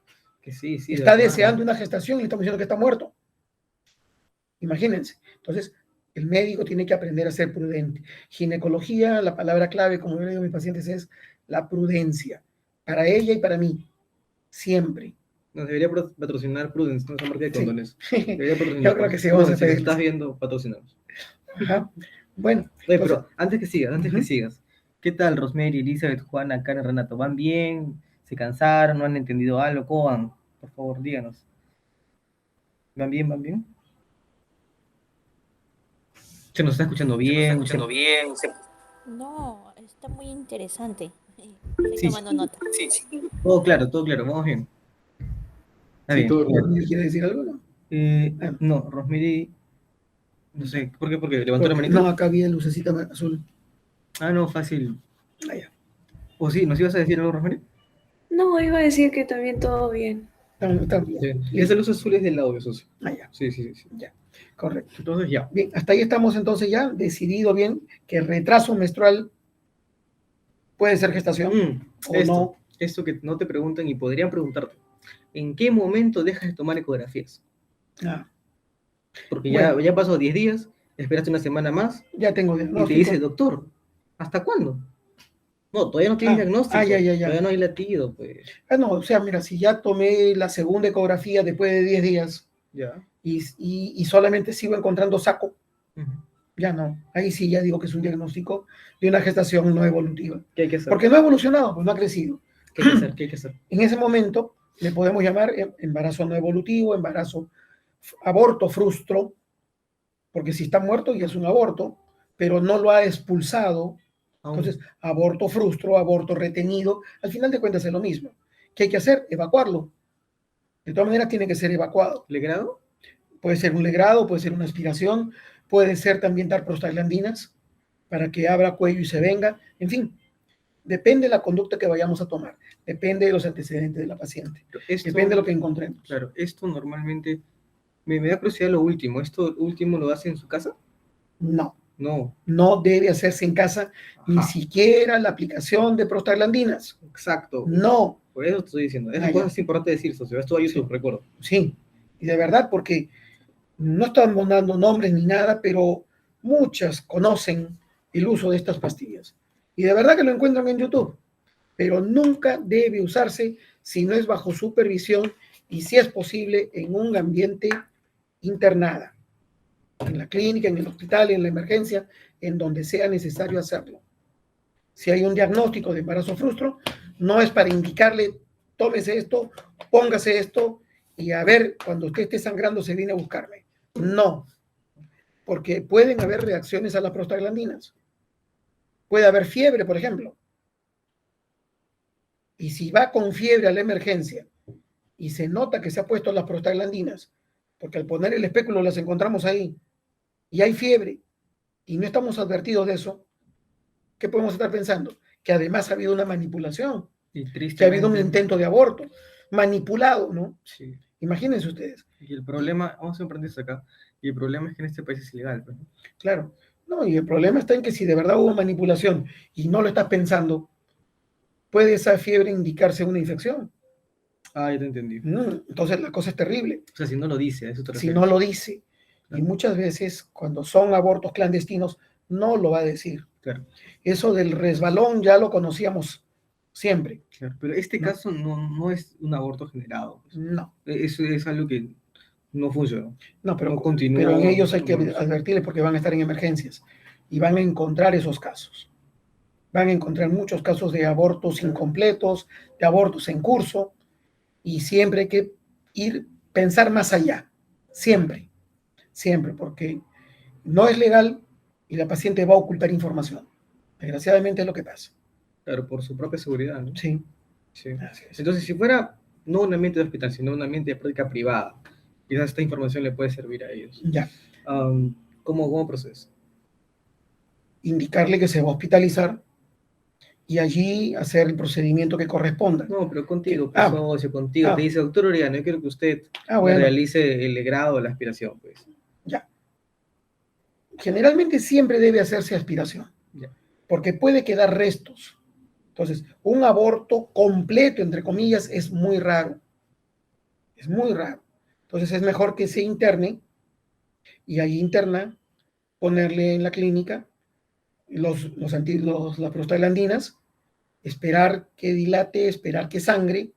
Que sí, sí. Está de verdad. deseando una gestación y le estamos diciendo que está muerto. Imagínense. Entonces, el médico tiene que aprender a ser prudente. Ginecología, la palabra clave, como yo le digo a mis pacientes, es la prudencia. Para ella y para mí. Siempre. Nos debería patrocinar Prudence, no esa marca de Sí. condones. Debería patrocinar. Yo creo que sí, vamos a Si nos pedirles. estás viendo, patrocinamos. Ajá. Bueno, Oye, entonces, pero antes que Ujú. sigas, ¿qué tal Rosemary, Elizabeth, Juana, Karen, Renato? ¿Van bien? ¿Se cansaron? ¿No han entendido algo? ¿Cómo van? Por favor, díganos. ¿Van bien? ¿Van bien? ¿Se nos está escuchando bien? No, está muy interesante. Sí, Estoy tomando nota. todo claro, vamos bien. Está Sí, bien. todo claro. ¿Rosemary quiere decir algo? No? No, Rosemary, no sé, ¿por qué? Porque levantó la Porque- manita. no, acá había lucecita azul. Ah, no, fácil. Ah, ya. ¿O sí? ¿Nos ibas a decir algo, Rosemary? No, iba a decir que también todo bien. Está bien. Sí. Esa luz azul es del audio, socio. Ah, ya. Sí, sí, sí. Ya. Correcto. Entonces ya. Bien, hasta ahí estamos entonces ya decidido bien que el retraso menstrual puede ser gestación o no. Esto que no te preguntan y podrían preguntarte. ¿En qué momento dejas de tomar ecografías? Ah, Porque Bueno. ya pasó 10 días, esperaste una semana más ya tengo y te diagnóstico. dice, doctor, ¿hasta cuándo? No, todavía no tienes diagnóstico. ya. Todavía no hay latido, pues. No, o sea, mira, si ya tomé la segunda ecografía después de 10 días Ya. y solamente sigo encontrando saco, Ujú. ya no. Ahí sí ya digo que es un diagnóstico de una gestación no evolutiva. ¿Qué hay que hacer? Porque no ha evolucionado, pues no ha crecido. ¿Qué hay que hacer? ¿Qué hay que hacer? En ese momento le podemos llamar embarazo no evolutivo, aborto frustro, porque si está muerto ya es un aborto, pero no lo ha expulsado. Aún. Entonces, aborto frustro, aborto retenido, al final de cuentas es lo mismo. ¿Qué hay que hacer? Evacuarlo. De todas maneras tiene que ser evacuado. ¿Legrado? Puede ser un legrado, puede ser una aspiración, Puede ser también dar prostaglandinas para que abra cuello y se venga. En fin, depende de la conducta que vayamos a tomar. Depende de los antecedentes de la paciente. Depende de lo que encontremos. Claro, esto normalmente, me da curiosidad lo último. ¿Esto último lo hace en su casa? No. No. No debe hacerse en casa, ni Ajá. siquiera la aplicación de prostaglandinas. Exacto. No. Por eso te estoy diciendo. Esa Ah, cosa ya. es importante decir, socio. Esto a YouTube, Sí. recuerdo. Sí, y de verdad, porque no estamos dando nombres ni nada, pero muchas conocen el uso de estas pastillas. Y de verdad que lo encuentran en YouTube, pero nunca debe usarse si no es bajo supervisión y si es posible en un ambiente internada, en la clínica, en el hospital, en la emergencia, en donde sea necesario hacerlo. Si hay un diagnóstico de embarazo frustro, no es para indicarle, tómese esto, póngase esto, y a ver, cuando usted esté sangrando se viene a buscarme. No, porque pueden haber reacciones a las prostaglandinas. Puede haber fiebre, por ejemplo. Y si va con fiebre a la emergencia y se nota que se ha puesto las prostaglandinas, porque al poner el espéculo las encontramos ahí, y hay fiebre, y no estamos advertidos de eso, ¿qué podemos estar pensando? Que además ha habido una manipulación, Y que ha habido un tristemente, intento de aborto, manipulado, ¿no? sí. Imagínense ustedes. Y el problema, vamos a hacer un paréntesis acá, y el problema es que en este país es ilegal, pues, ¿no? Claro. No, y el problema está en que si de verdad hubo manipulación y no lo estás pensando, puede esa fiebre indicarse una infección. Ah, ya te entendí. Entonces la cosa es terrible. O sea, si no lo dice, a eso te Si refieres. no lo dice. Claro. Y muchas veces cuando son abortos clandestinos, no lo va a decir. Claro, Eso del resbalón ya lo conocíamos siempre. claro. Pero este No. caso no es un aborto generado, pues. No, Eso es algo que no funcionó. no, pero, No continuó. pero en ellos hay que Vamos. advertirles porque van a estar en emergencias y van a encontrar esos casos. Van a encontrar muchos casos de abortos incompletos, de abortos en curso, y siempre hay que pensar más allá. Siempre, siempre, porque no es legal y la paciente va a ocultar información. Desgraciadamente es lo que pasa. Claro, por su propia seguridad, ¿no? Sí, Sí. así es. Entonces, si fuera no un ambiente de hospital, sino un ambiente de práctica privada, quizás esta información le puede servir a ellos. Ya, ¿Cómo procedes? indicarle que se va a hospitalizar y allí hacer el procedimiento que corresponda. No, pero contigo, Ah, pues, socio, contigo. ah. Te dice, doctor Oriano, yo quiero que usted Bueno, realice el legrado de la aspiración, pues. ya. Generalmente siempre debe hacerse aspiración, Ya. porque puede quedar restos. Entonces, un aborto completo, entre comillas, es muy raro. Es muy raro. Entonces, es mejor que se interne y ahí interna, ponerle en la clínica las prostaglandinas, esperar que dilate, esperar que sangre,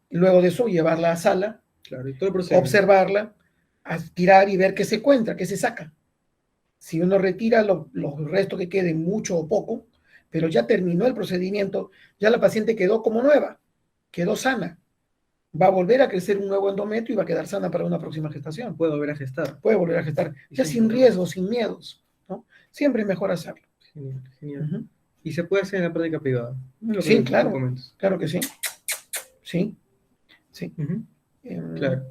y luego de eso llevarla a sala, Claro, y todo el procedimiento. observarla, aspirar y ver qué se encuentra, qué se saca. Si uno retira los restos que queden, mucho o poco, pero ya terminó el procedimiento, ya la paciente quedó como nueva, quedó sana. Va a volver a crecer un nuevo endometrio y va a quedar sana para una próxima gestación. Puedo volver a gestar. Puede volver a gestar, ya Sí, sin sí. riesgos, sin miedos, ¿no? Siempre es mejor hacerlo. Genial, genial. Ujú. Y se puede hacer en la práctica privada. Es lo Sí, que claro. tú comentas. Claro que sí. Sí, sí. Ujú, Em, claro.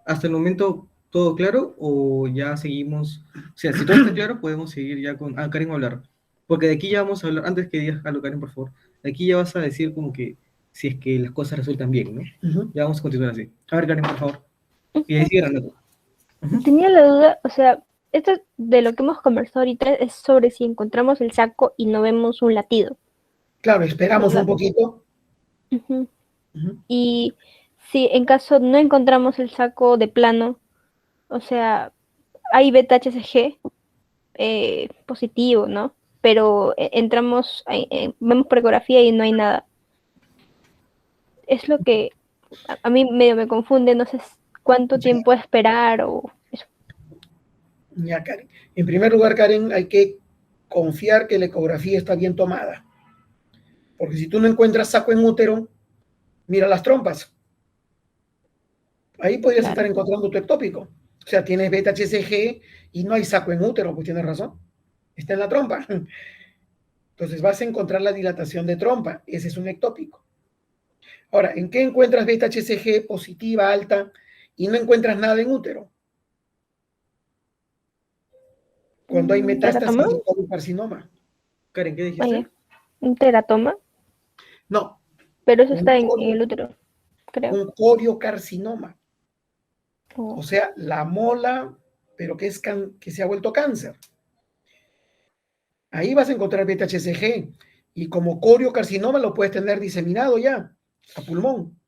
¿Hasta el momento todo claro o ya seguimos? O sea, si todo está claro, podemos seguir ya con... Ah, Karen va a hablar. Porque de aquí ya vamos a hablar, antes que digas algo, Karen, por favor, de aquí ya vas a decir como que si es que las cosas resultan bien, ¿no? ujú. Ya vamos a continuar así. A ver, Karen, por favor. Y ahí sigue Renato. Tenía la duda, o sea, esto de lo que hemos conversado ahorita es sobre si encontramos el saco y no vemos un latido. Claro, esperamos un ¿Verdad? poquito. Ujú. Ujú. Y si en caso no encontramos el saco de plano, o sea, hay beta-HCG positivo, ¿no? Pero entramos, vemos por ecografía y no hay nada. Es lo que a mí medio me confunde, no sé cuánto tiempo esperar o eso. Ya, Karen. En primer lugar, Karen, hay que confiar que la ecografía está bien tomada. Porque si tú no encuentras saco en útero, mira las trompas. Ahí podrías Claro. estar encontrando tu ectópico. O sea, tienes beta-HCG y no hay saco en útero, pues tienes razón. Está en la trompa. Entonces vas a encontrar la dilatación de trompa. Ese es un ectópico. Ahora, ¿en qué encuentras beta-HCG positiva, alta, y no encuentras nada en útero? cuando hay metástasis ¿Teratoma? de coriocarcinoma. Karen, ¿qué dijiste? Oye, un teratoma, No, pero eso un, está en corio- el útero, creo. un coriocarcinoma. O- O sea, la mola, pero que se ha vuelto cáncer. Ahí vas a encontrar beta-HCG. Y como coriocarcinoma lo puedes tener diseminado ya a pulmón.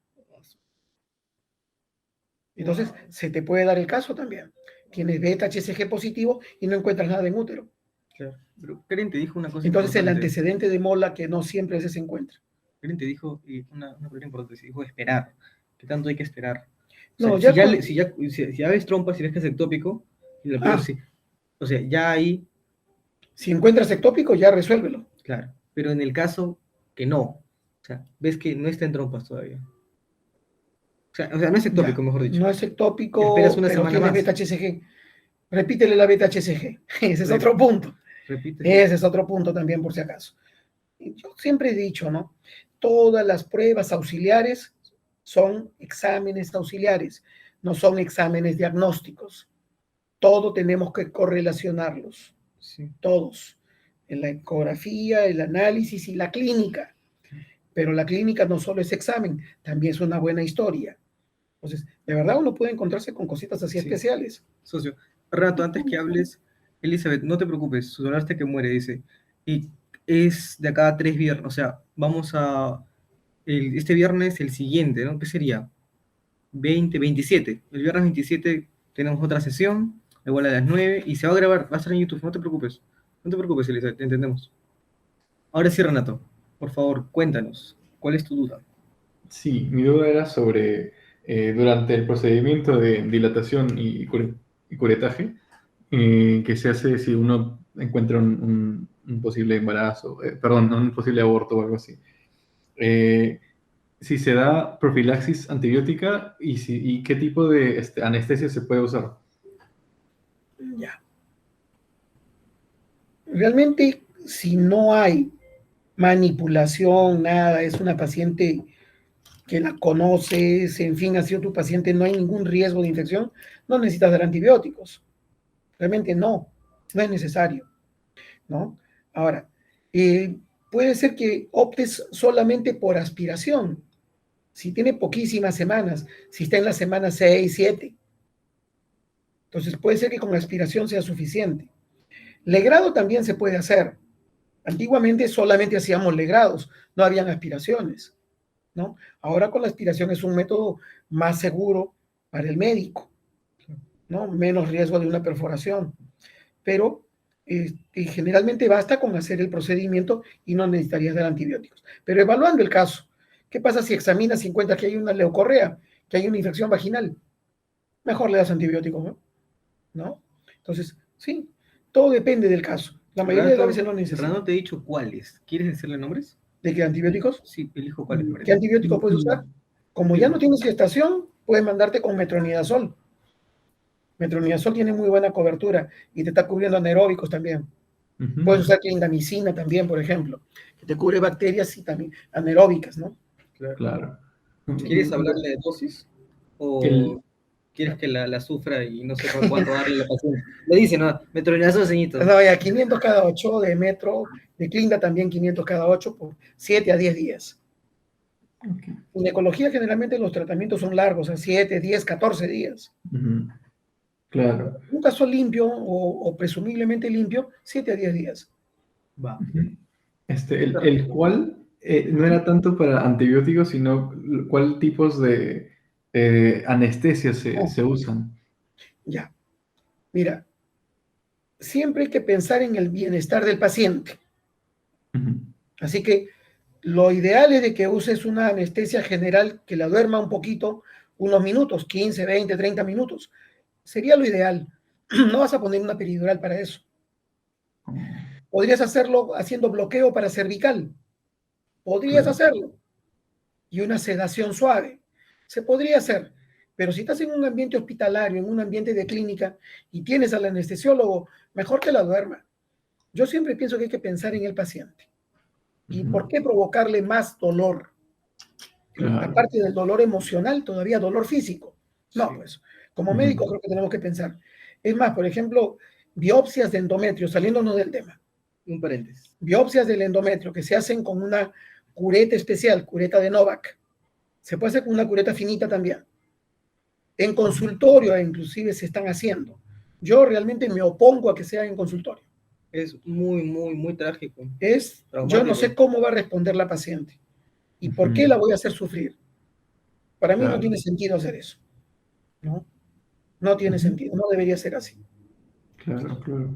Entonces, se te puede dar el caso también. Tienes beta-HCG positivo y no encuentras nada en útero. Claro. Pero Karen te dijo una cosa Entonces, el importante. antecedente de mola que no siempre ese se encuentra. Karen te dijo una palabra importante, se dijo esperar. ¿Qué tanto hay que esperar? O No, sea, ya si ya ves trompas, si ves que es ectópico, Ah. o sea, ya ahí, Si encuentras ectópico, ya resuélvelo. claro. Pero en el caso que no, o sea, ves que no está en trompas todavía. O sea, no es ectópico, Ya, mejor dicho. no es ectópico, Esperas una pero semana tiene más. beta-HCG. Repítele la beta-HCG. Ese es Rep- otro punto. Repite. Ese es otro punto también, por si acaso. Y yo siempre he dicho, ¿no? Todas las pruebas auxiliares son exámenes auxiliares, no son exámenes diagnósticos. Todo tenemos que correlacionarlos, Sí. todos. En la ecografía, el análisis y la clínica. Pero la clínica no solo es examen, también es una buena historia. Entonces, de verdad uno puede encontrarse con cositas así Sí. especiales. Socio, Renato, antes que hables, Elizabeth, no te preocupes, su celular hasta que muere, dice. Y es de acá a 3 viernes, o sea, vamos a. Este viernes, el siguiente, ¿no? ¿Qué sería? 27. El viernes 27 tenemos otra sesión, igual a las 9, y se va a grabar, va a estar en YouTube, no te preocupes. No te preocupes, Elizabeth, te entendemos. Ahora sí, Renato, por favor, cuéntanos, ¿cuál es tu duda? Sí, mi duda era sobre durante el procedimiento de dilatación y curetaje que se hace si uno encuentra un posible embarazo, perdón, un posible aborto o algo así. Si se da profilaxis antibiótica y qué tipo de anestesia se puede usar. Ya. Realmente, si no hay manipulación, nada, es una paciente que la conoces, en fin, ha sido tu paciente, no hay ningún riesgo de infección, no necesitas dar antibióticos. Realmente no es necesario, ¿no? Ahora, puede ser que optes solamente por aspiración. Si tiene poquísimas semanas, si está en la semana 6, 7, entonces puede ser que con aspiración sea suficiente. Legrado también se puede hacer. Antiguamente solamente hacíamos legrados, no habían aspiraciones, ¿no? Ahora con la aspiración es un método más seguro para el médico, ¿no? Menos riesgo de una perforación, pero generalmente basta con hacer el procedimiento y no necesitarías dar antibióticos. Pero evaluando el caso, ¿qué pasa si examinas y encuentras que hay una leucorrea, que hay una infección vaginal? Mejor le das antibióticos, ¿no? Entonces, sí, todo depende del caso. La mayoría de las veces no necesita. Renato te he dicho cuáles. ¿Quieres decirle nombres? ¿De qué antibióticos? Sí, elijo cuáles. ¿Qué antibiótico puedes usar? Como ya no tienes gestación, puedes mandarte con metronidazol. Metronidazol tiene muy buena cobertura y te está cubriendo anaeróbicos también. Ujú. Puedes usar clindamicina también, por ejemplo, que te cubre bacterias y también anaeróbicas, ¿no? Claro. ¿Quieres hablarle de dosis? ¿O quieres que la sufra y no sepa cuánto darle a la paciente? Le dice, no, metronidazol, ceñito. No, ya 500 cada 8 de metro, de clinda también 500 cada 8 por 7 a 10 días. Ok. En ecología generalmente los tratamientos son largos, a 7, 10, 14 días. Ujú. Claro. Un caso limpio o presumiblemente limpio, 7 a 10 días. Va. Ujú. El cual no era tanto para antibióticos, sino cuál tipos de anestesias se usan. Ya. Mira, siempre hay que pensar en el bienestar del paciente. Ujú. Así que lo ideal es de que uses una anestesia general que la duerma un poquito, unos minutos, 15, 20, 30 minutos. Sería lo ideal. No vas a poner una peridural para eso. Podrías hacerlo haciendo bloqueo para cervical. Podrías Claro. hacerlo. Y una sedación suave. Se podría hacer. Pero si estás en un ambiente hospitalario, en un ambiente de clínica, y tienes al anestesiólogo, mejor que la duerma. Yo siempre pienso que hay que pensar en el paciente. ¿Y Ujú. por qué provocarle más dolor? Claro. Aparte del dolor emocional, todavía dolor físico. No, Sí. pues, como Ujú. médicos creo que tenemos que pensar. Es más, por ejemplo, biopsias de endometrio, saliéndonos del tema. Un paréntesis. Biopsias del endometrio que se hacen con una cureta especial, cureta de Novak. Se puede hacer con una cureta finita también. En consultorio inclusive se están haciendo. Yo realmente me opongo a que sea en consultorio. Es muy, muy, muy trágico. Yo no sé cómo va a responder la paciente y por qué la voy a hacer sufrir. Para mí no tiene sentido hacer eso. No tiene sentido, no debería ser así. Claro, claro.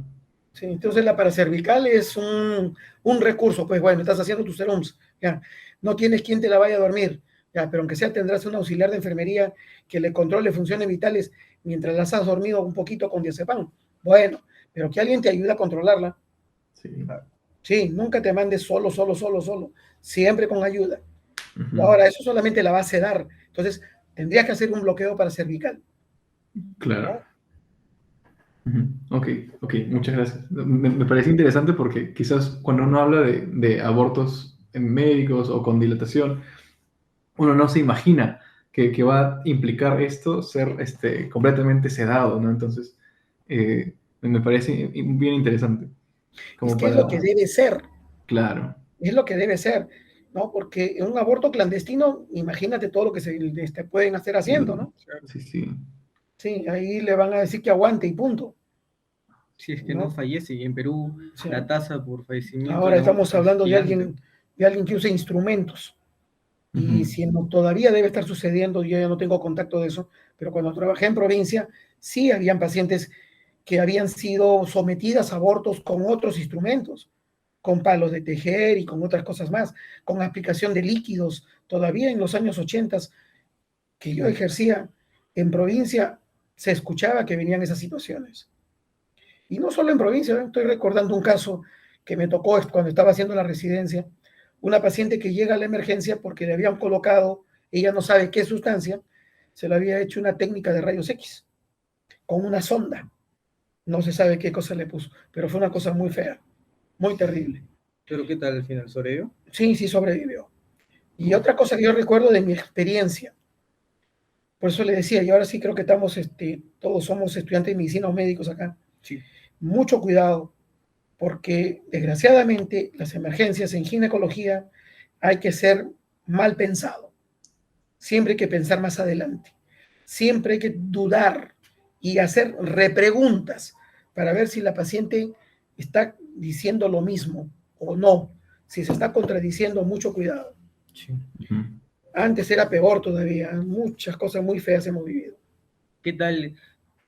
Sí, entonces la paracervical es un recurso, pues bueno, estás haciendo tus serums, ya, no tienes quien te la vaya a dormir, ya, pero aunque sea tendrás un auxiliar de enfermería que le controle funciones vitales mientras las has dormido un poquito con diazepam. Bueno, pero que alguien te ayude a controlarla. Sí. Sí, nunca te mandes solo, siempre con ayuda. Ahora, eso solamente la va a sedar, entonces tendrías que hacer un bloqueo paracervical. Claro. Ok, muchas gracias. Me parece interesante porque quizás cuando uno habla de abortos médicos o con dilatación, uno no se imagina que va a implicar esto ser completamente sedado, ¿no? Entonces, me parece bien interesante. Es que es lo que debe ser. Claro. Es lo que debe ser, ¿no? Porque en un aborto clandestino, imagínate todo lo que se pueden hacer haciendo, ¿no? Sí. Sí, ahí le van a decir que aguante y punto. Si es que no fallece, y en Perú la tasa por fallecimiento... Ahora estamos hablando de alguien que use instrumentos. Y si no, todavía debe estar sucediendo, yo ya no tengo contacto de eso, pero cuando trabajé en provincia, sí habían pacientes que habían sido sometidas a abortos con otros instrumentos, con palos de tejer y con otras cosas más, con aplicación de líquidos. Todavía en los años 80 que yo ejercía en provincia, se escuchaba que venían esas situaciones. Y no solo en provincia, estoy recordando un caso que me tocó cuando estaba haciendo la residencia, una paciente que llega a la emergencia porque le habían colocado, ella no sabe qué sustancia, se le había hecho una técnica de rayos X, con una sonda. No se sabe qué cosa le puso, pero fue una cosa muy fea, muy terrible. ¿Pero qué tal al final? ¿Sobrevivió? Sí, sobrevivió. Y otra cosa que yo recuerdo de mi experiencia, por eso le decía, y ahora sí creo que estamos, todos somos estudiantes de medicina o médicos acá. Sí. Mucho cuidado, porque desgraciadamente las emergencias en ginecología hay que ser mal pensado. Siempre hay que pensar más adelante. Siempre hay que dudar y hacer repreguntas para ver si la paciente está diciendo lo mismo o no. Si se está contradiciendo, mucho cuidado. Sí. Antes era peor todavía. Muchas cosas muy feas hemos vivido. ¿Qué tal?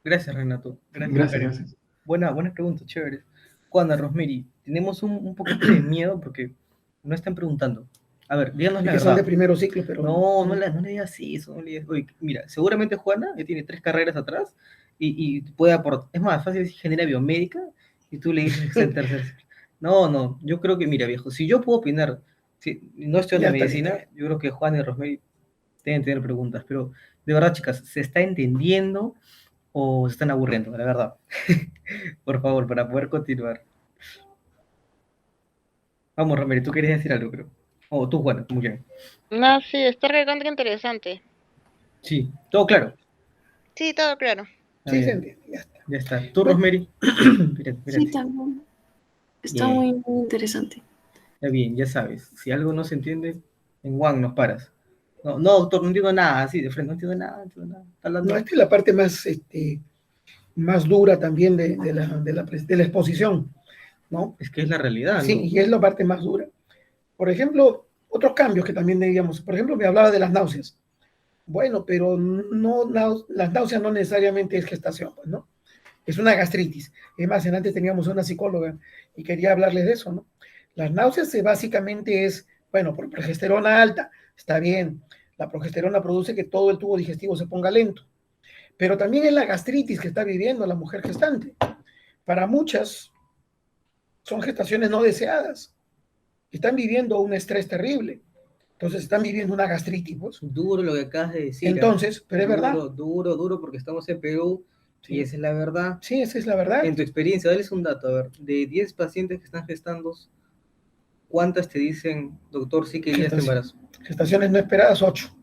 Gracias, Renato. Gracias. Buenas preguntas, chéveres. Juana, Rosemary, tenemos un poquito de miedo porque no están preguntando. A ver, díganos la verdad. Son de primero ciclo, pero... No le digas eso. Oye, mira, seguramente Juana ya tiene 3 carreras atrás y puede aportar. Es más fácil decir ingeniería biomédica y tú le dices que está en tercer ciclo. No, yo creo que, mira, viejo, si yo puedo opinar, si no estoy en la medicina, yo creo que Juana y Rosemary deben tener preguntas, pero de verdad, chicas, ¿se está entendiendo o se están aburriendo? La verdad. Por favor, para poder continuar. Vamos, Rosemary, tú querías decir algo, creo. O tú, Juana, como quieras. No, sí, está recontra interesante. Sí, todo claro. Sí, todo claro. Sí, se entiende, ya está. Ya está. ¿Tú, Rosemary? Sí, también. Está muy interesante. Está bien, ya sabes. Si algo no se entiende, en One nos paras. No, doctor, no entiendo nada, así de frente, no entiendo nada. No, esta es la parte más dura también de la exposición, ¿no? Es que es la realidad, ¿no? Sí, y es la parte más dura. Por ejemplo, otros cambios que también diríamos, por ejemplo, me hablaba de las náuseas. Bueno, pero las náuseas no necesariamente es gestación, pues, ¿no? Es una gastritis. Es más, antes teníamos una psicóloga y quería hablarles de eso, ¿no? Las náuseas básicamente es, bueno, por progesterona alta, está bien. La progesterona produce que todo el tubo digestivo se ponga lento. Pero también es la gastritis que está viviendo la mujer gestante. Para muchas son gestaciones no deseadas. Están viviendo un estrés terrible. Entonces están viviendo una gastritis. Pues. Duro lo que acabas de decir. Entonces, pero es verdad. Duro, porque estamos en Perú y esa es la verdad. Sí, esa es la verdad. En tu experiencia, dales un dato, a ver, de 10 pacientes que están gestando, ¿cuántas te dicen, doctor, sí que ya este embarazo? Gestaciones no esperadas, 8.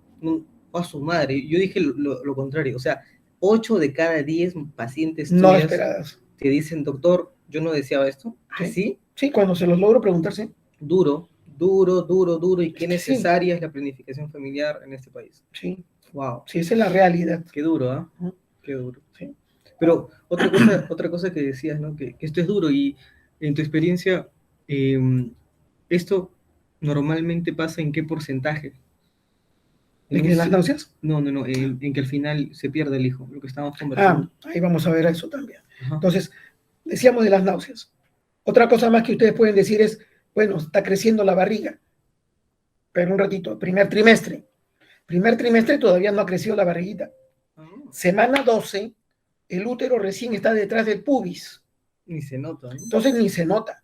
A su madre, yo dije lo contrario, o sea, 8 de cada 10 pacientes no esperadas te dicen, doctor, yo no deseaba esto. Sí. ¿Sí? Sí, cuando se los logro preguntar, sí. Duro, duro, duro, duro, y qué Sí. necesaria es la planificación familiar en este país. Sí, Wow, sí, esa es la realidad. qué duro, ¿ah? Ujú. Qué duro. Sí. Pero otra cosa que decías, ¿no? Que esto es duro y en tu experiencia, esto normalmente pasa en qué porcentaje. ¿De En que un las se- náuseas? No, no, no, en que al final se pierde el hijo, lo que estábamos Ah, conversando. ahí vamos a ver eso también. Ajá. Entonces, decíamos de las náuseas. Otra cosa más que ustedes pueden decir es, bueno, está creciendo la barriga. Pero un ratito, primer trimestre. Primer trimestre todavía no ha crecido la barriguita. Ah, Semana 12, el útero recién está detrás del pubis. ni se nota, ¿no? Entonces ni se nota.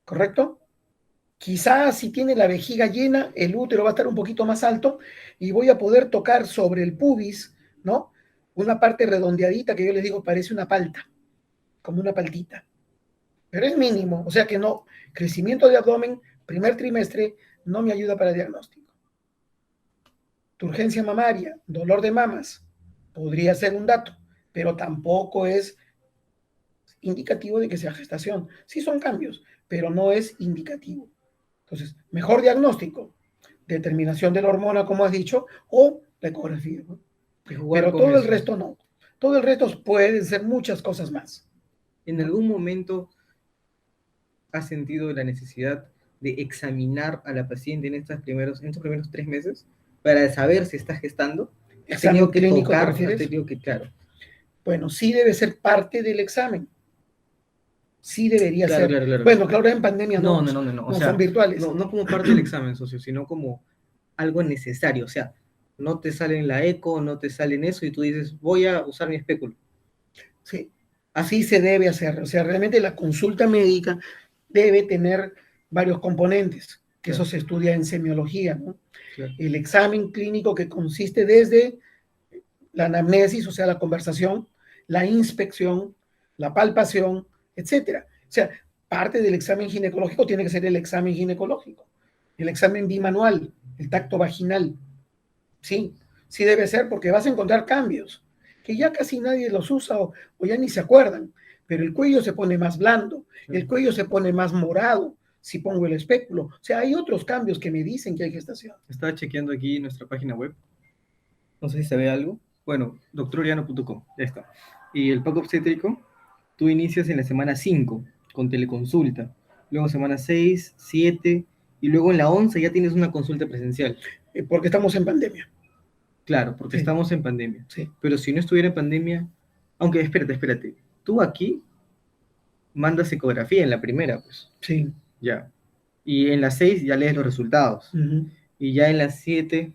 ¿Correcto? Quizás si tiene la vejiga llena, el útero va a estar un poquito más alto y voy a poder tocar sobre el pubis, ¿no? Una parte redondeadita que yo les digo parece una palta, como una paltita. Pero es mínimo, o sea que no, crecimiento de abdomen, primer trimestre, no me ayuda para el diagnóstico. Turgencia mamaria, dolor de mamas, podría ser un dato, pero tampoco es indicativo de que sea gestación. Sí son cambios, pero no es indicativo. Entonces, mejor diagnóstico, determinación de la hormona, como has dicho, o la ecografía, ¿no? Pero todo el resto no. Todo el resto pueden ser muchas cosas más. ¿En algún momento has sentido la necesidad de examinar a la paciente en estos primeros 3 meses para saber si está gestando? ¿Has ¿Examen tenido que clínico te tocar? refieres? ¿Has tenido que, claro? Bueno, sí debe ser parte del examen. Sí debería Claro, ser. claro, claro. Bueno, claro, en pandemia no. No. O No sea, son virtuales. no como parte del examen, socio, sino como algo necesario. O sea, no te sale en la eco, no te sale en eso y tú dices, voy a usar mi espéculo. Sí, así se debe hacer. O sea, realmente la consulta médica debe tener varios componentes, que Claro. eso se estudia en semiología, ¿no? Claro. El examen clínico que consiste desde la anamnesis, o sea, la conversación, la inspección, la palpación, etcétera. O sea, parte del examen ginecológico tiene que ser el examen ginecológico, el examen bimanual, el tacto vaginal. Sí, sí debe ser porque vas a encontrar cambios que ya casi nadie los usa o ya ni se acuerdan, pero el cuello se pone más blando, el cuello se pone más morado si pongo el espéculo. O sea, hay otros cambios que me dicen que hay gestación. Estaba chequeando aquí nuestra página web. No sé si se ve algo. Bueno, doctororiano.com, ya está. Y el pack obstétrico, tú inicias en la semana 5 con teleconsulta. Luego semana 6, 7 y luego en la 11 ya tienes una consulta presencial. Porque estamos en pandemia. Claro, porque Sí. estamos en pandemia. Sí. Pero si no estuviera en pandemia, aunque espérate. Tú aquí mandas ecografía en la primera, pues. Sí. Ya. Y en la 6 ya lees los resultados. Uh-huh. Y ya en la 7,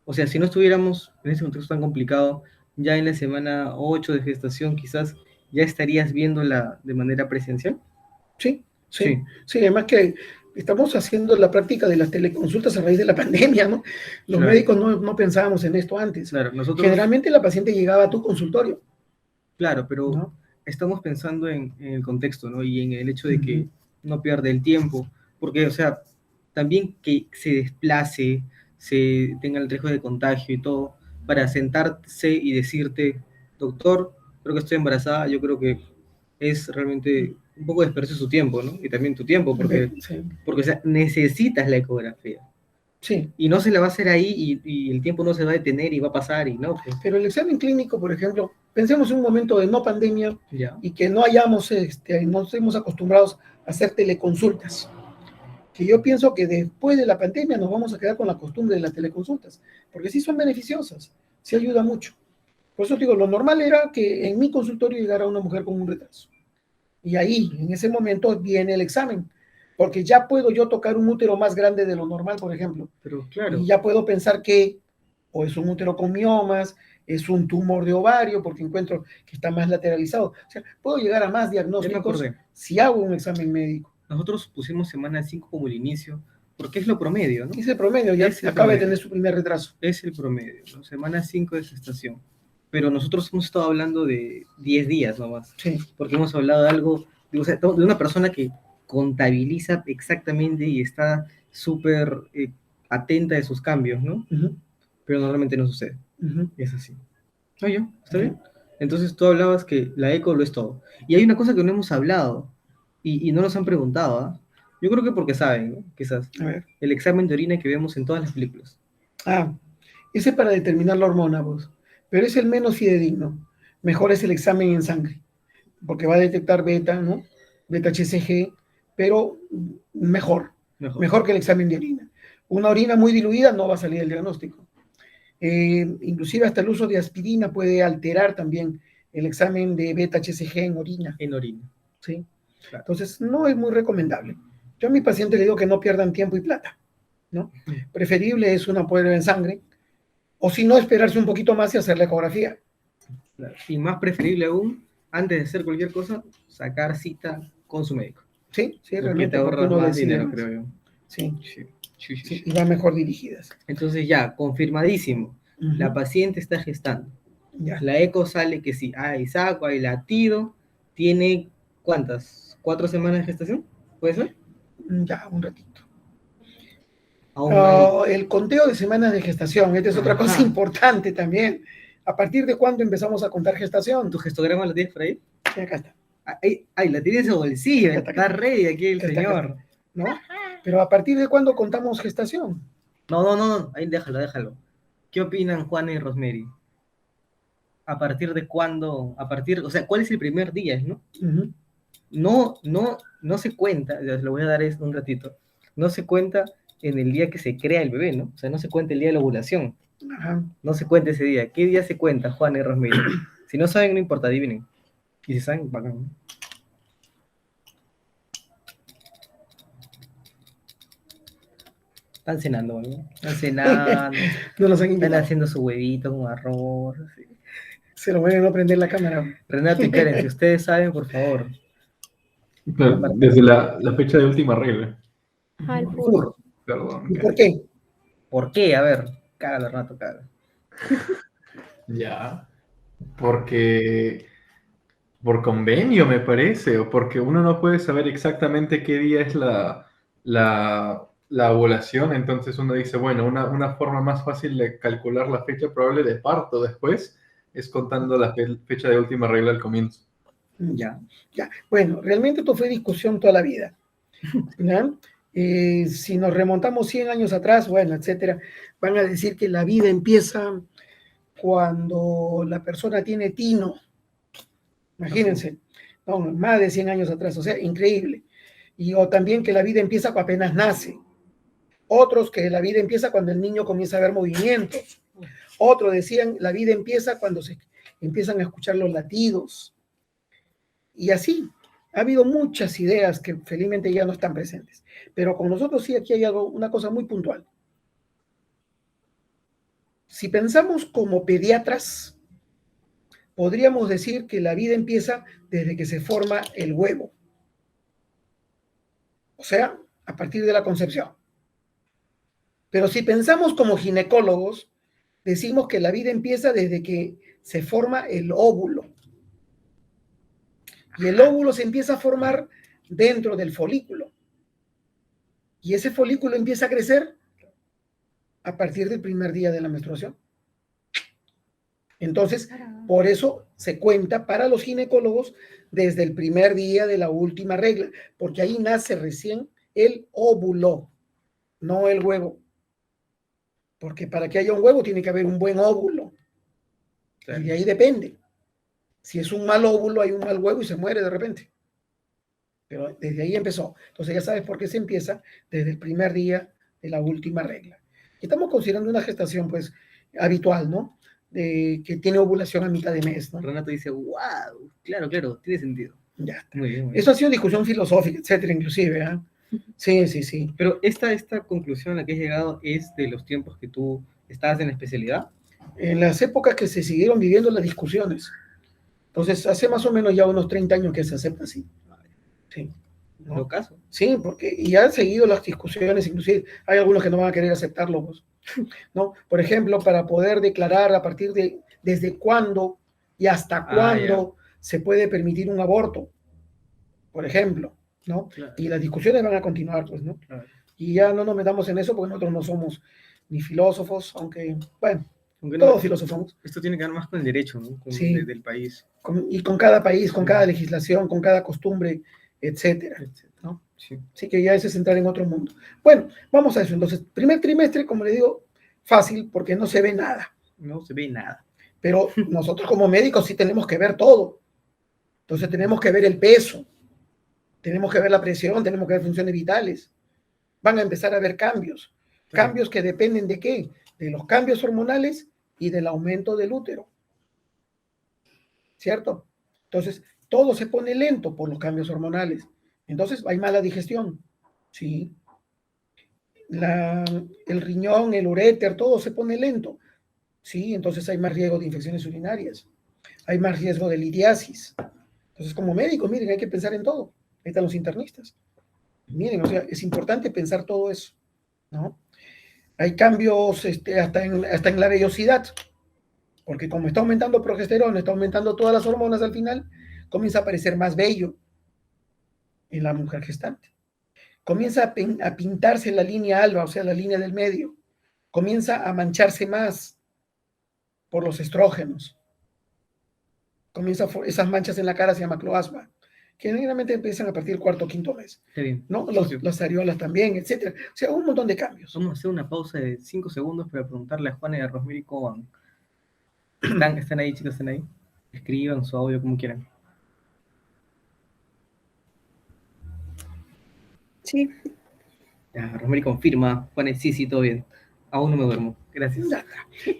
o sea, si no estuviéramos en ese contexto tan complicado, ya en la semana 8 de gestación quizás ya estarías viéndola de manera presencial. Sí. Además que estamos haciendo la práctica de las teleconsultas a raíz de la pandemia, ¿no? Los médicos no pensábamos en esto antes. Claro, nosotros... Generalmente la paciente llegaba a tu consultorio. Claro, pero estamos pensando en el contexto, ¿no? Y en el hecho de que no pierde el tiempo, porque, o sea, también que se desplace, se tenga el riesgo de contagio y todo, para sentarse y decirte, doctor, creo que estoy embarazada, yo creo que es realmente un poco desperdicio su tiempo, ¿no? Y también tu tiempo, porque o sea, necesitas la ecografía. Sí. Y no se la va a hacer ahí y el tiempo no se va a detener y va a pasar y no. Pues. Pero el examen clínico, por ejemplo, pensemos en un momento de no pandemia y que no hayamos, no estemos acostumbrados a hacer teleconsultas. Que yo pienso que después de la pandemia nos vamos a quedar con la costumbre de las teleconsultas, porque sí son beneficiosas, sí ayuda mucho. Por eso digo, lo normal era que en mi consultorio llegara una mujer con un retraso. Y ahí, en ese momento, viene el examen. Porque ya puedo yo tocar un útero más grande de lo normal, por ejemplo. Pero claro. Y ya puedo pensar que o es un útero con miomas, es un tumor de ovario, porque encuentro que está más lateralizado. O sea, puedo llegar a más diagnósticos si hago un examen médico. Nosotros pusimos semana 5 como el inicio, porque es lo promedio, ¿no? Es el promedio, ya acaba de tener su primer retraso. Es el promedio, ¿no? Semana 5 de gestación. Pero nosotros hemos estado hablando de 10 días nomás. Sí. Porque hemos hablado de algo, de una persona que contabiliza exactamente y está súper atenta de sus cambios, ¿no? Pero normalmente no sucede. Es así. Oye, ¿está bien? Entonces tú hablabas que la eco lo es todo. Y hay una cosa que no hemos hablado y no nos han preguntado, ¿ah? Yo creo que porque saben, ¿no? Quizás. A ver. El examen de orina que vemos en todas las películas. Ah, ese es para determinar la hormona, pues. Pero es el menos fidedigno. Mejor es el examen en sangre, porque va a detectar beta, ¿no? Beta HCG, pero mejor que el examen de orina. Una orina muy diluida no va a salir el diagnóstico. Inclusive hasta el uso de aspirina puede alterar también el examen de beta HCG en orina. En orina. ¿Sí? Claro. Entonces, no es muy recomendable. Yo a mis pacientes les digo que no pierdan tiempo y plata, ¿no? Preferible es una prueba en sangre, o si no, esperarse un poquito más y hacer la ecografía. Claro. Y más preferible aún, antes de hacer cualquier cosa, sacar cita con su médico. Sí, Porque realmente. te ahorras uno más decide dinero, más. creo yo. Sí, Sí. sí, y va mejor dirigidas. Entonces ya, confirmadísimo. Ujú. La paciente está gestando. Ya. La eco sale que sí, hay saco, hay latido. Tiene, ¿cuántas? ¿4 semanas de gestación? ¿Puede ser? Ya, un ratito. Aún hay. El conteo de semanas de gestación, esta es otra cosa Ajá. importante también. ¿A partir de cuándo empezamos a contar gestación? ¿Tu gestograma lo tienes por ahí? Sí, acá está. Ay, la tiene en su bolsillo. Acá está, Está ready aquí el acá está, acá señor. ¿No? Pero ¿a partir de cuándo contamos gestación? No. Ahí déjalo. ¿Qué opinan Juan y Rosemary? ¿A partir de cuándo? O sea, ¿cuál es el primer día, no? Ujú. No se cuenta, ya se lo voy a dar un ratito, no se cuenta en el día que se crea el bebé, ¿no? O sea, no se cuenta el día de la ovulación, Ajá. no se cuenta ese día. ¿Qué día se cuenta, Juan y Rosemary? Si no saben, no importa, adivinen. Y si saben, bacán, ¿no? Están cenando, ¿no? Están cenando, No nos han están invitado. haciendo su huevito con arroz. Así. Se lo van a no prender la cámara. Renato y Karen, si ustedes saben, por favor. Claro, desde la fecha de última regla. Ah, el furro. Perdón. ¿Y por qué? ¿Por qué? A ver, cágalo, Renato, cágalo. Ya. Porque por convenio, me parece, o porque uno no puede saber exactamente qué día es la ovulación, entonces uno dice, bueno, una forma más fácil de calcular la fecha probable de parto después es contando la fecha de última regla al comienzo. Ya. Bueno, realmente esto fue discusión toda la vida. ¿Ya? Si nos remontamos 100 años atrás, bueno, etcétera, van a decir que la vida empieza cuando la persona tiene tino. Imagínense, no, más de 100 años atrás, o sea, increíble. O también que la vida empieza cuando apenas nace. Otros que la vida empieza cuando el niño comienza a ver movimientos. Otros decían la vida empieza cuando se empiezan a escuchar los latidos. Y así, ha habido muchas ideas que felizmente ya no están presentes. Pero con nosotros sí, aquí hay una cosa muy puntual. Si pensamos como pediatras, podríamos decir que la vida empieza desde que se forma el huevo. O sea, a partir de la concepción. Pero si pensamos como ginecólogos, decimos que la vida empieza desde que se forma el óvulo. Y el óvulo se empieza a formar dentro del folículo. Y ese folículo empieza a crecer a partir del primer día de la menstruación. Entonces, por eso se cuenta para los ginecólogos desde el primer día de la última regla, porque ahí nace recién el óvulo, no el huevo. Porque para que haya un huevo tiene que haber un buen óvulo. Y de ahí depende. Si es un mal óvulo, hay un mal huevo y se muere de repente. Pero desde ahí empezó. Entonces ya sabes por qué se empieza desde el primer día de la última regla. Y estamos considerando una gestación, pues, habitual, ¿no? Que tiene ovulación a mitad de mes, ¿no? Renato dice, wow, claro, tiene sentido. Ya está. Muy bien. Eso ha sido discusión filosófica, etcétera, inclusive, ¿eh? Sí. Pero esta conclusión a la que has llegado es de los tiempos que tú estabas en la especialidad. En las épocas que se siguieron viviendo las discusiones. Entonces, hace más o menos ya unos 30 años que se acepta así. Sí. ¿No? ¿Lo caso? Sí, porque y han seguido las discusiones, inclusive hay algunos que no van a querer aceptarlo, pues, ¿no? Por ejemplo, para poder declarar a partir de desde cuándo y hasta cuándo se puede permitir un aborto, por ejemplo, ¿no? Claro. Y las discusiones van a continuar, pues, ¿no? Claro. Y ya no nos metamos en eso porque nosotros no somos ni filósofos, aunque, bueno, Aunque no, Todos filosofamos. esto tiene que ver más con el derecho, ¿no? Sí. Del país. Y con cada país, con cada legislación, con cada costumbre, etcétera, ¿no? Sí. Así que ya eso es entrar en otro mundo. Bueno, vamos a eso. Entonces, primer trimestre, como le digo, fácil porque no se ve nada. No se ve nada. Pero nosotros como médicos sí tenemos que ver todo. Entonces tenemos que ver el peso, tenemos que ver la presión, tenemos que ver funciones vitales. Van a empezar a haber cambios. Cambios que dependen de qué? De los cambios hormonales y del aumento del útero. ¿Cierto? Entonces, todo se pone lento por los cambios hormonales. Entonces, hay mala digestión. Sí. El riñón, el uréter, todo se pone lento. Sí, entonces hay más riesgo de infecciones urinarias. Hay más riesgo de litiasis. Entonces, como médicos, miren, hay que pensar en todo. Ahí están los internistas. Miren, o sea, es importante pensar todo eso, ¿no? Hay cambios hasta en la vellosidad, porque como está aumentando progesterona, está aumentando todas las hormonas al final, comienza a aparecer más vello en la mujer gestante. Comienza a pintarse la línea alba, o sea, la línea del medio. Comienza a mancharse más por los estrógenos. Comienza esas manchas en la cara, se llama cloasma, que generalmente empiezan a partir del cuarto o quinto mes. Está bien. ¿No? Las areolas también, etcétera. O sea, un montón de cambios. Vamos a hacer una pausa de 5 segundos para preguntarle a Juana y a Rosemary cómo van. ¿Están ahí, chicos? ¿Están ahí? Escriban su audio como quieran. Sí. Ya, Rosemary confirma. Juana, sí, todo bien. Aún no me duermo. Gracias. Ya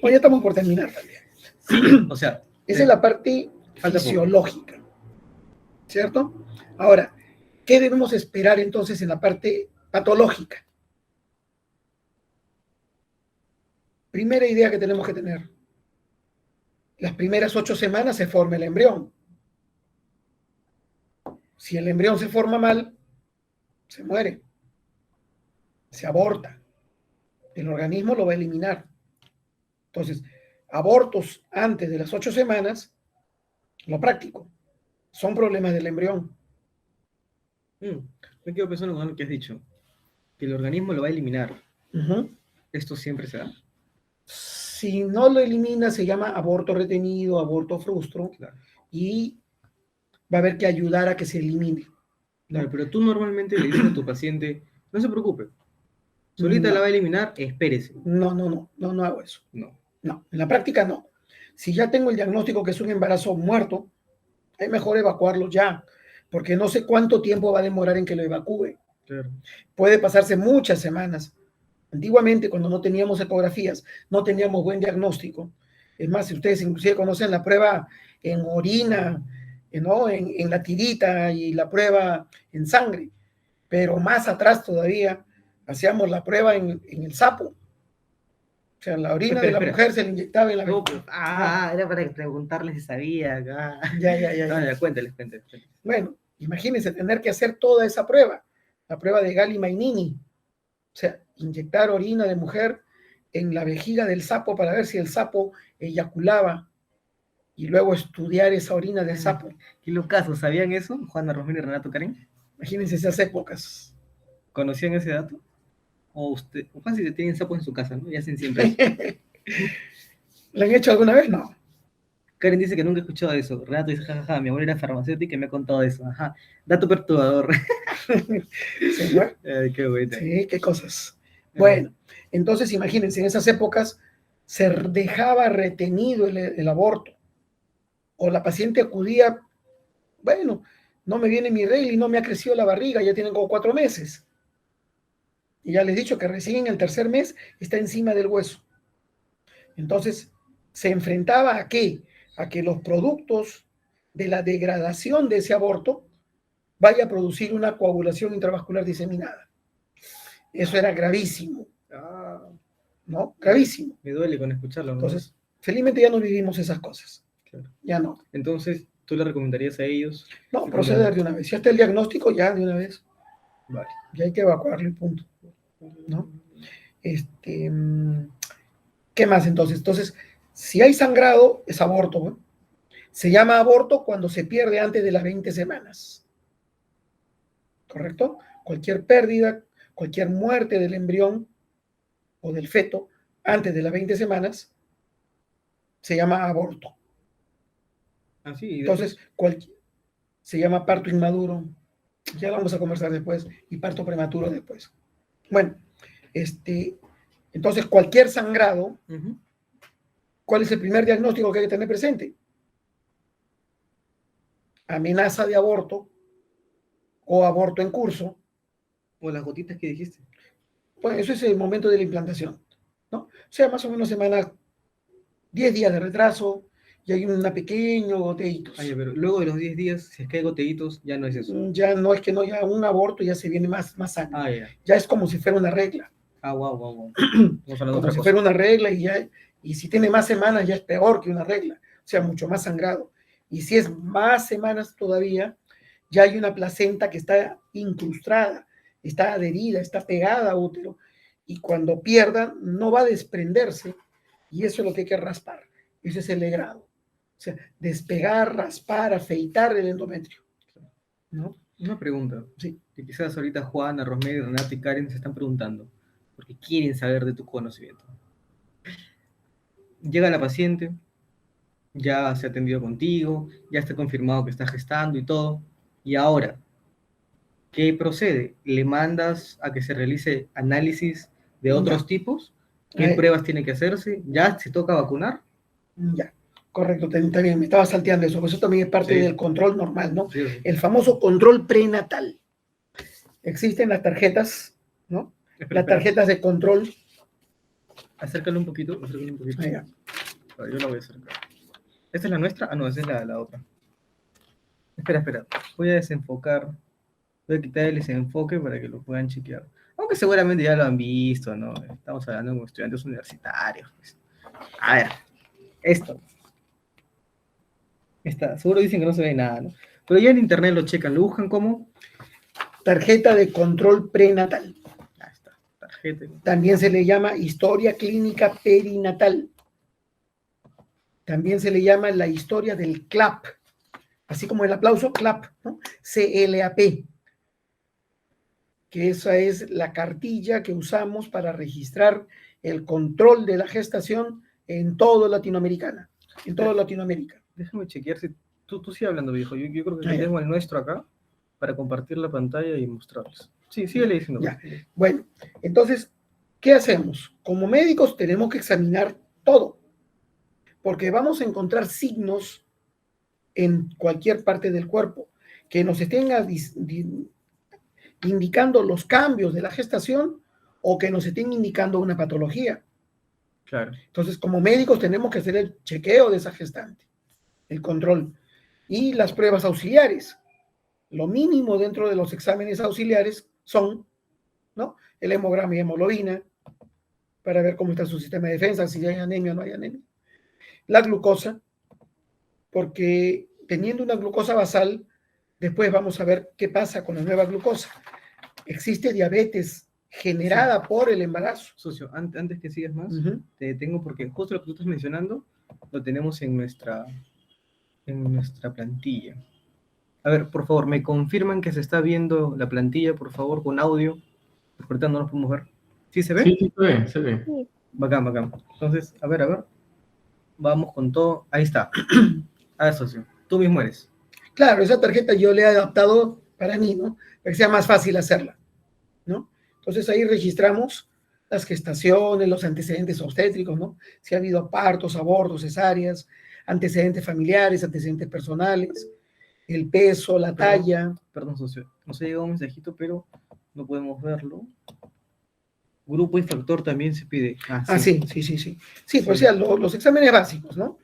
estamos por terminar también. Sí, o sea. Esa es la parte fisiológica, ¿cierto? Ahora, ¿qué debemos esperar entonces en la parte patológica? Primera idea que tenemos que tener. Las primeras 8 semanas se forma el embrión. Si el embrión se forma mal, se muere, se aborta. El organismo lo va a eliminar. Entonces, abortos antes de las 8 semanas, lo práctico, son problemas del embrión. Me quedo pensando con lo que has dicho, que el organismo lo va a eliminar. ¿Esto siempre se da? Si no lo elimina, se llama aborto retenido, aborto frustro, claro. Y va a haber que ayudar a que se elimine. Claro, pero tú normalmente le dices a tu paciente, no se preocupe, solita la va a eliminar, espérese. No hago eso. No, en la práctica no. Si ya tengo el diagnóstico que es un embarazo muerto, es mejor evacuarlo ya, porque no sé cuánto tiempo va a demorar en que lo evacúe. Claro. Puede pasarse muchas semanas. Antiguamente, cuando no teníamos ecografías, no teníamos buen diagnóstico. Es más, si ustedes inclusive conocen la prueba en orina, ¿no? en la tirita y la prueba en sangre, pero más atrás todavía hacíamos la prueba en el sapo. O sea, la orina de la mujer se le inyectaba en la vejiga. Era para preguntarle si sabía. Ya. Cuéntales. Bueno, imagínense tener que hacer toda esa prueba, la prueba de Galli-Mainini. O sea, inyectar orina de mujer en la vejiga del sapo para ver si el sapo eyaculaba y luego estudiar esa orina del sapo. ¿Qué locazo? ¿Sabían eso? Juana, Rosemary y Renato Karen. Imagínense esas épocas. ¿Conocían ese dato? O fácil, tienen sapos en su casa, ¿no? Y hacen siempre eso. ¿Lo han hecho alguna vez? No. Karen dice que nunca ha escuchado eso. Renato dice, jajaja, mi abuela era farmacéutica y me ha contado eso. Ajá. Dato perturbador. Sí, ¿no? Ay, qué bueno. Sí, qué cosas. Bueno, entonces imagínense, en esas épocas se dejaba retenido el aborto. O la paciente acudía, bueno, no me viene mi regla y no me ha crecido la barriga, ya tienen como 4 meses. Y ya les he dicho que recién en el tercer mes está encima del hueso. Entonces, se enfrentaba a ¿qué? A que los productos de la degradación de ese aborto vaya a producir una coagulación intravascular diseminada. Eso era gravísimo. ¿No? Gravísimo. Me duele con escucharlo, ¿no? Entonces, felizmente ya no vivimos esas cosas. Claro. Ya no. Entonces, ¿tú le recomendarías a ellos? No, proceder de una vez. Si está el diagnóstico, ya de una vez. Vale. Ya hay que evacuarlo y punto. ¿No? ¿Qué más entonces? Entonces, si hay sangrado, es aborto, ¿no? Se llama aborto cuando se pierde antes de las 20 semanas. ¿Correcto? Cualquier pérdida, cualquier muerte del embrión o del feto antes de las 20 semanas se llama aborto. Ah, sí, Entonces, se llama parto inmaduro. Ya lo vamos a conversar después. Y parto prematuro después. Bueno, entonces cualquier sangrado, ¿cuál es el primer diagnóstico que hay que tener presente? Amenaza de aborto o aborto en curso. O las gotitas que dijiste. Bueno, eso es el momento de la implantación, ¿no? O sea, más o menos semana, 10 días de retraso y hay una pequeño goteítos. Ay, pero luego de los 10 días, si es que hay goteítos, ya no es eso. Ya no es que no, ya un aborto ya se viene más sangre. Ah, ya. Ya es como si fuera una regla. Ah, wow. Como si fuera una regla y si tiene más semanas ya es peor que una regla. O sea, mucho más sangrado. Y si es más semanas todavía, ya hay una placenta que está incrustada, está adherida, está pegada a útero. Y cuando pierdan, no va a desprenderse. Y eso es lo que hay que raspar. Ese es el legrado. O sea, despegar, raspar, afeitar el endometrio, ¿no? Una pregunta. Sí. Que quizás ahorita Juana, Rosemary, Renata y Karen se están preguntando, porque quieren saber de tu conocimiento. Llega la paciente, ya se ha atendido contigo, ya está confirmado que está gestando y todo, y ahora, ¿qué procede? ¿Le mandas a que se realice análisis de otros tipos? ¿Qué pruebas tiene que hacerse? ¿Ya se toca vacunar? Ya, correcto, también me estaba salteando eso, eso también es parte del control normal, ¿no? Sí. El famoso control prenatal. Existen las tarjetas, ¿no? Las tarjetas de control. Acércalo un poquito. Allá. A ver, yo la voy a acercar. ¿Esta es la nuestra? Ah, no, esa es la otra. Espera. Voy a desenfocar. Voy a quitar el desenfoque para que lo puedan chequear. Aunque seguramente ya lo han visto, ¿no? Estamos hablando con estudiantes universitarios. Pues. A ver, esto. Seguro dicen que no se ve nada, ¿no? Pero ya en internet lo checan, lo buscan como tarjeta de control prenatal. Ahí está, tarjeta. También se le llama historia clínica perinatal. También se le llama la historia del CLAP, así como el aplauso, CLAP, ¿no? CLAP, que esa es la cartilla que usamos para registrar el control de la gestación en todo Latinoamérica. Déjame chequear si tú sigue hablando, viejo. Yo creo que tengo el nuestro acá para compartir la pantalla y mostrarles. Sí, síguele diciendo. Ya. Bueno, entonces, ¿qué hacemos? Como médicos tenemos que examinar todo, porque vamos a encontrar signos en cualquier parte del cuerpo que nos estén indicando los cambios de la gestación o que nos estén indicando una patología. Claro. Entonces, como médicos tenemos que hacer el chequeo de esa gestante, el control y las pruebas auxiliares. Lo mínimo dentro de los exámenes auxiliares son, ¿no?, el hemograma y hemoglobina para ver cómo está su sistema de defensa, si hay anemia o no hay anemia. La glucosa, porque teniendo una glucosa basal, después vamos a ver qué pasa con la nueva glucosa. Existe diabetes generada por el embarazo. Socio, antes que sigas más, te detengo porque justo lo que tú estás mencionando lo tenemos en nuestra plantilla. A ver, por favor, ¿me confirman que se está viendo la plantilla, por favor, con audio? Porque ahorita no nos podemos ver. ¿Sí se ve? Sí, se ve. Bacán. Entonces, a ver. Vamos con todo. Ahí está. A ver, socio, tú mismo eres. Claro, esa tarjeta yo le he adaptado para mí, ¿no? Para que sea más fácil hacerla, ¿no? Entonces ahí registramos las gestaciones, los antecedentes obstétricos, ¿no? Si ha habido partos, abortos, cesáreas, antecedentes familiares, antecedentes personales, el peso, la talla. Perdón, socio, nos ha llegado un mensajito, pero no podemos verlo. Grupo y factor también se pide. Sí, pues ya los exámenes básicos, ¿no?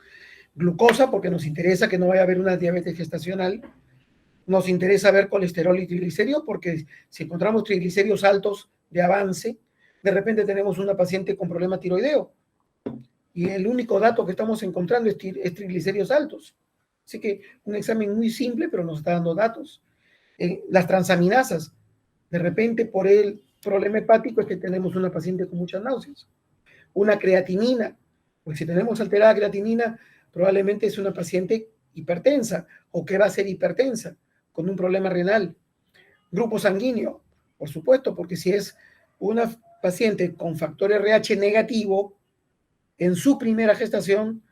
Glucosa, porque nos interesa que no vaya a haber una diabetes gestacional. Nos interesa ver colesterol y triglicéridos, porque si encontramos triglicéridos altos de avance, de repente tenemos una paciente con problema tiroideo. Y el único dato que estamos encontrando es triglicéridos altos. Así que un examen muy simple, pero nos está dando datos. Las transaminasas, de repente por el problema hepático es que tenemos una paciente con muchas náuseas. Una creatinina, pues si tenemos alterada creatinina, probablemente es una paciente hipertensa o que va a ser hipertensa con un problema renal. Grupo sanguíneo, por supuesto, porque si es una paciente con factor RH negativo en su primera gestación,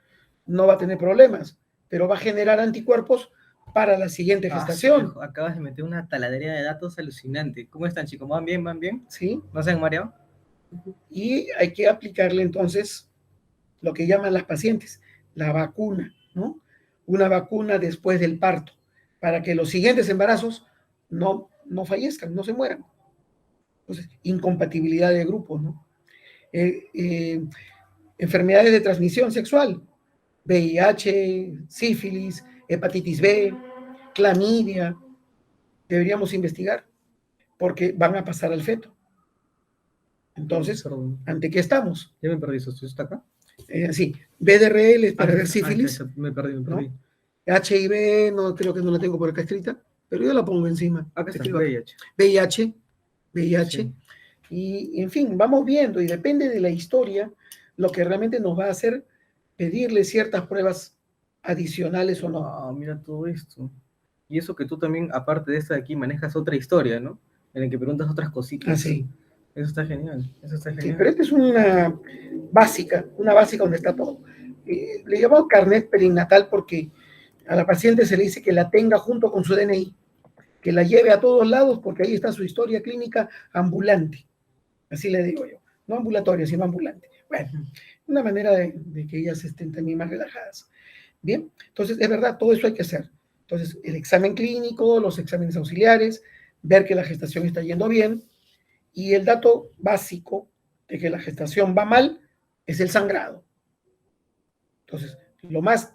no va a tener problemas, pero va a generar anticuerpos para la siguiente gestación. Acabas de meter una taladería de datos alucinante. ¿Cómo están, chicos? ¿Van bien? ¿Van bien? ¿Sí? ¿No se han mareado? Y hay que aplicarle entonces lo que llaman las pacientes, la vacuna, ¿no? Una vacuna después del parto, para que los siguientes embarazos no fallezcan, no se mueran. Entonces, incompatibilidad de grupos, ¿no? Enfermedades de transmisión sexual, VIH, sífilis, hepatitis B, clamidia, deberíamos investigar, porque van a pasar al feto. Entonces, ¿ante qué estamos? Ya me perdí, ¿eso está acá? Sí, BDRL es para ver sífilis. Me perdí. ¿no? HIV, no, creo que no la tengo por acá escrita, pero yo la pongo encima. Acá está, VIH. Sí. Y en fin, vamos viendo, y depende de la historia, lo que realmente nos va a hacer pedirle ciertas pruebas adicionales o no. Ah, mira todo esto. Y eso que tú también, aparte de esta de aquí, manejas otra historia, ¿no? En la que preguntas otras cositas. Ah, sí. Eso está genial. Sí, pero esta es una básica donde está todo. Le llamamos carnet perinatal porque a la paciente se le dice que la tenga junto con su DNI, que la lleve a todos lados porque ahí está su historia clínica ambulante. Así le digo yo. No ambulatoria, sino ambulante. Bueno, una manera de que ellas estén también más relajadas. Bien, entonces, es verdad, todo eso hay que hacer. Entonces, el examen clínico, los exámenes auxiliares, ver que la gestación está yendo bien, y el dato básico de que la gestación va mal es el sangrado. Entonces, lo más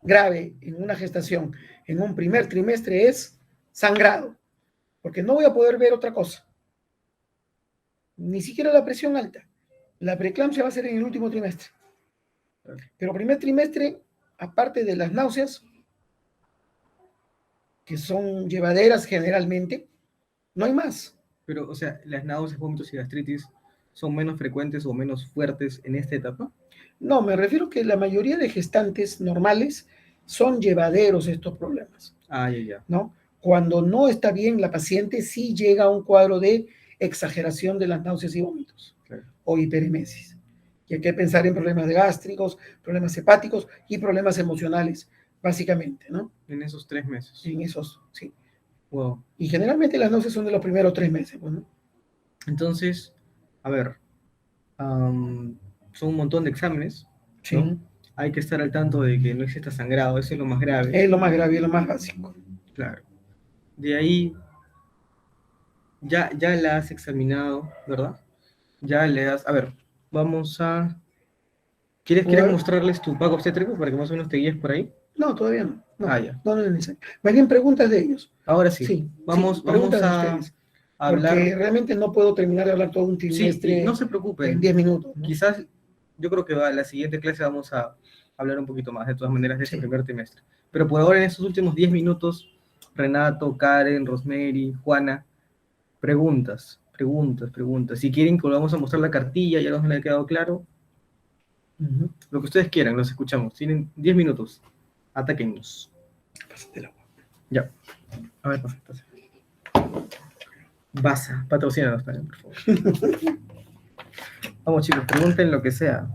grave en una gestación en un primer trimestre es sangrado, porque no voy a poder ver otra cosa. Ni siquiera la presión alta. La preeclampsia va a ser en el último trimestre. Pero primer trimestre, aparte de las náuseas, que son llevaderas generalmente, no hay más. Pero, o sea, ¿las náuseas, vómitos y gastritis son menos frecuentes o menos fuertes en esta etapa? No, me refiero que la mayoría de gestantes normales son llevaderos estos problemas. Ah, ya. ¿No? Cuando no está bien la paciente, sí llega a un cuadro de exageración de las náuseas y vómitos, claro, o hiperemesis. Y hay que pensar en problemas gástricos, problemas hepáticos y problemas emocionales, básicamente, ¿no? En esos 3 meses. En esos, sí. Wow. Y generalmente las náuseas son de los primeros 3 meses, ¿no? Entonces, a ver, son un montón de exámenes, sí, ¿no? Hay que estar al tanto de que no exista sangrado, eso es lo más grave. Es lo más grave, es lo más básico. Claro. De ahí, ya la has examinado, ¿verdad? Ya le das, a ver, vamos a... ¿Quieres mostrarles tu pago obstétrico para que más o menos te guíes por ahí? No, todavía no. Ya. No es necesario. Más bien preguntas de ellos. Ahora sí. Vamos a hablar. Porque realmente no puedo terminar de hablar todo un trimestre. Sí, no se preocupen. En 10 minutos. ¿no? Quizás, yo creo que la siguiente clase vamos a hablar un poquito más, de todas maneras, de este primer trimestre. Pero por ahora, en estos últimos 10 minutos, Renato, Karen, Rosemary, Juana, preguntas. Si quieren que volvamos a mostrar la cartilla, ya no les ha quedado claro. Lo que ustedes quieran, los escuchamos. Tienen 10 minutos. Atáquennos. Pásate el agua. Ya. A ver, pasa. Basa, patrocínanos también, por favor. Vamos, chicos, pregunten lo que sea.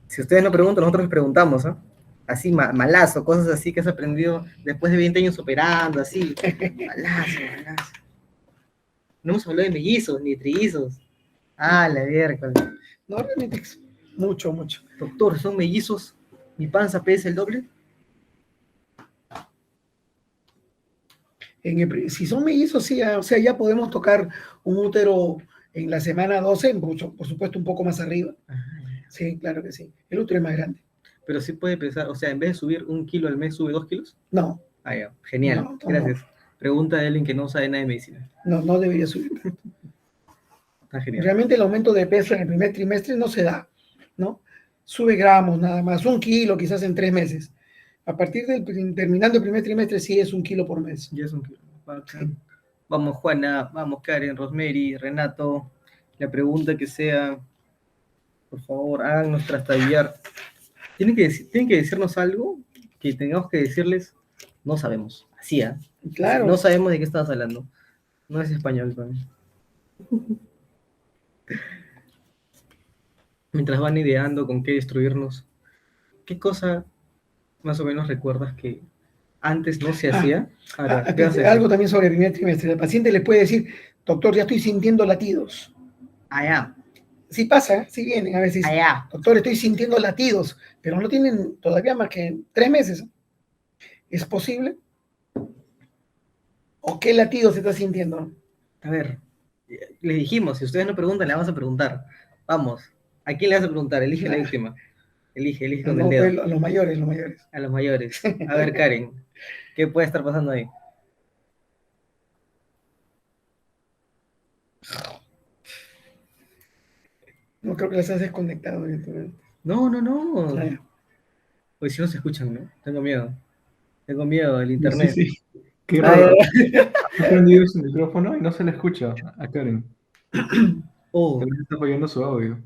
Si ustedes no preguntan, nosotros les preguntamos, ¿eh? Así, malazo, cosas así que has aprendido después de 20 años operando, así. Malazo. No hemos hablado de mellizos, ni trillizos. Ah, la verga. No, realmente mucho. Doctor, ¿son mellizos? ¿Mi panza pesa el doble? Si son mellizos, sí, o sea, ya podemos tocar un útero en la semana 12, por supuesto un poco más arriba. Sí, claro que sí. El útero es más grande. Pero sí puede pesar, o sea, en vez de subir 1 kilo al mes, ¿sube 2 kilos? No. Ah, ya, genial, no, gracias. No. Pregunta de alguien que no sabe nada de medicina. No debería subir. Está genial. Realmente el aumento de peso en el primer trimestre no se da, ¿no? Sube gramos nada más, 1 kilo quizás en 3 meses. A partir terminando el primer trimestre sí es 1 kilo por mes. Ya es 1 kilo. Sí. Vamos Juana, vamos Karen, Rosemary, Renato. La pregunta que sea, por favor, háganos trastabillar. Tienen que decirnos algo que tengamos que decirles, no sabemos. Así, ¿eh? Claro. No sabemos de qué estabas hablando. No es español también. Mientras van ideando con qué destruirnos, ¿Qué cosa más o menos recuerdas que antes no se hacía? Ahora, ¿qué vas a decir? Algo también sobre el primer trimestre. El paciente le puede decir, doctor, ya estoy sintiendo latidos. Allá, Sí pasa, sí vienen a veces. allá. Doctor, estoy sintiendo latidos, pero no tienen todavía más que 3 meses. ¿Es posible? ¿O qué latidos se está sintiendo? A ver, le dijimos, si ustedes no preguntan, le vamos a preguntar. Vamos, ¿a quién le vas a preguntar? Elige a la víctima. Elige con el No, dedo. pues, los mayores, los mayores. A los mayores. A ver, Karen, ¿qué puede estar pasando ahí? No creo que las has desconectado. No, no, no. Ah, ya. Pues si no se escuchan, ¿no? Tengo miedo. Tengo miedo del Sí, internet. sí. Qué Ah, raro. ya. Ha prendido su micrófono y no se le escucha a Karen. Oh, Tal vez está fallando su audio.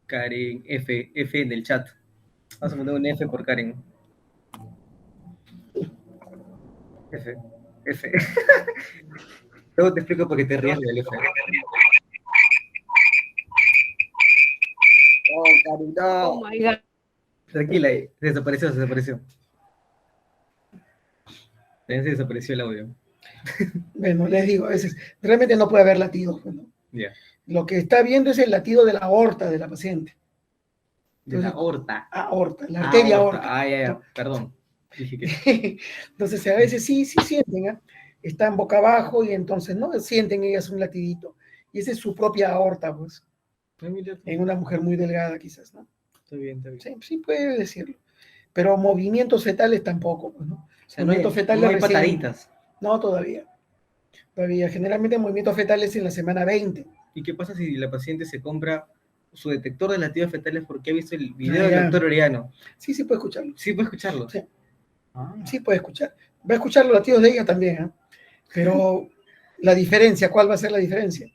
Karen, F en el chat. Vamos a poner un F por Karen. F. Luego te explico por qué te ríes del F. Oh, Karen, Oh no. my God. Tranquila, desapareció. También se desapareció el audio. Bueno, les digo, a veces realmente no puede haber latidos. Pues, ¿no? Ya. Lo que está viendo es el latido de la aorta de la paciente. De la Entonces, aorta. Aorta, la arteria aorta. Ah, ya. Perdón. Dije que. Entonces, a veces sí sienten, ¿eh? Están boca abajo y entonces no sienten ellas un latidito. Y esa es su propia aorta, pues, Ay, mira, en una mujer muy delgada quizás, ¿no? está bien. Sí puede decirlo. Pero movimientos fetales tampoco, pues, ¿no? O sea, no Movimientos fetales hay recién- pataditas. No, todavía. Generalmente movimientos fetales en la semana 20. ¿Y qué pasa si la paciente se compra su detector de latidos fetales porque ha visto el video Ah, del ya. doctor Oriano? Sí puede escucharlo. Sí, puede escucharlo. Sí. Ah. Sí puede escuchar. Va a escuchar los latidos de ella también, ¿eh? Pero la diferencia, ¿cuál va a ser la diferencia?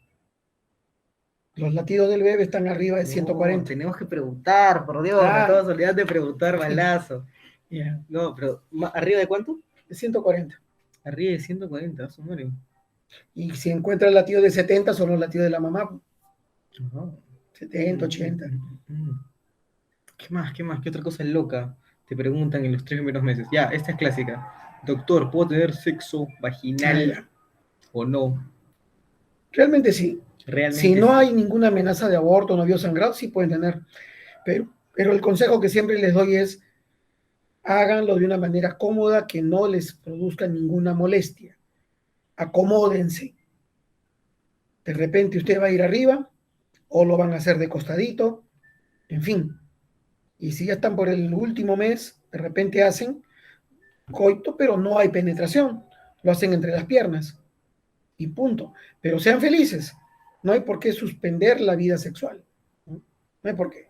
Los latidos del bebé están arriba de 140. Tenemos que preguntar, por Dios, Ah. me estabas olvidando de preguntar, balazo. Yeah. No, pero ¿arriba de cuánto? De 140. Arriba de 140, su madre. Y si encuentra el latido de 70, son los latidos de la mamá. Ajá. 70, 80. ¿Qué más? ¿Qué otra cosa loca te preguntan en los 3 primeros meses? Ya, esta es clásica. Doctor, ¿puedo tener sexo vaginal o no? Realmente sí. Realmente Si no sí. hay ninguna amenaza de aborto, no sangrado, sí pueden tener. Pero el consejo que siempre les doy es háganlo de una manera cómoda que no les produzca ninguna molestia. Acomódense. De repente usted va a ir arriba o lo van a hacer de costadito, en fin. Y si ya están por el último mes, de repente hacen coito, pero no hay penetración. Lo hacen entre las piernas. Y punto. Pero sean felices. No hay por qué suspender la vida sexual. No hay por qué.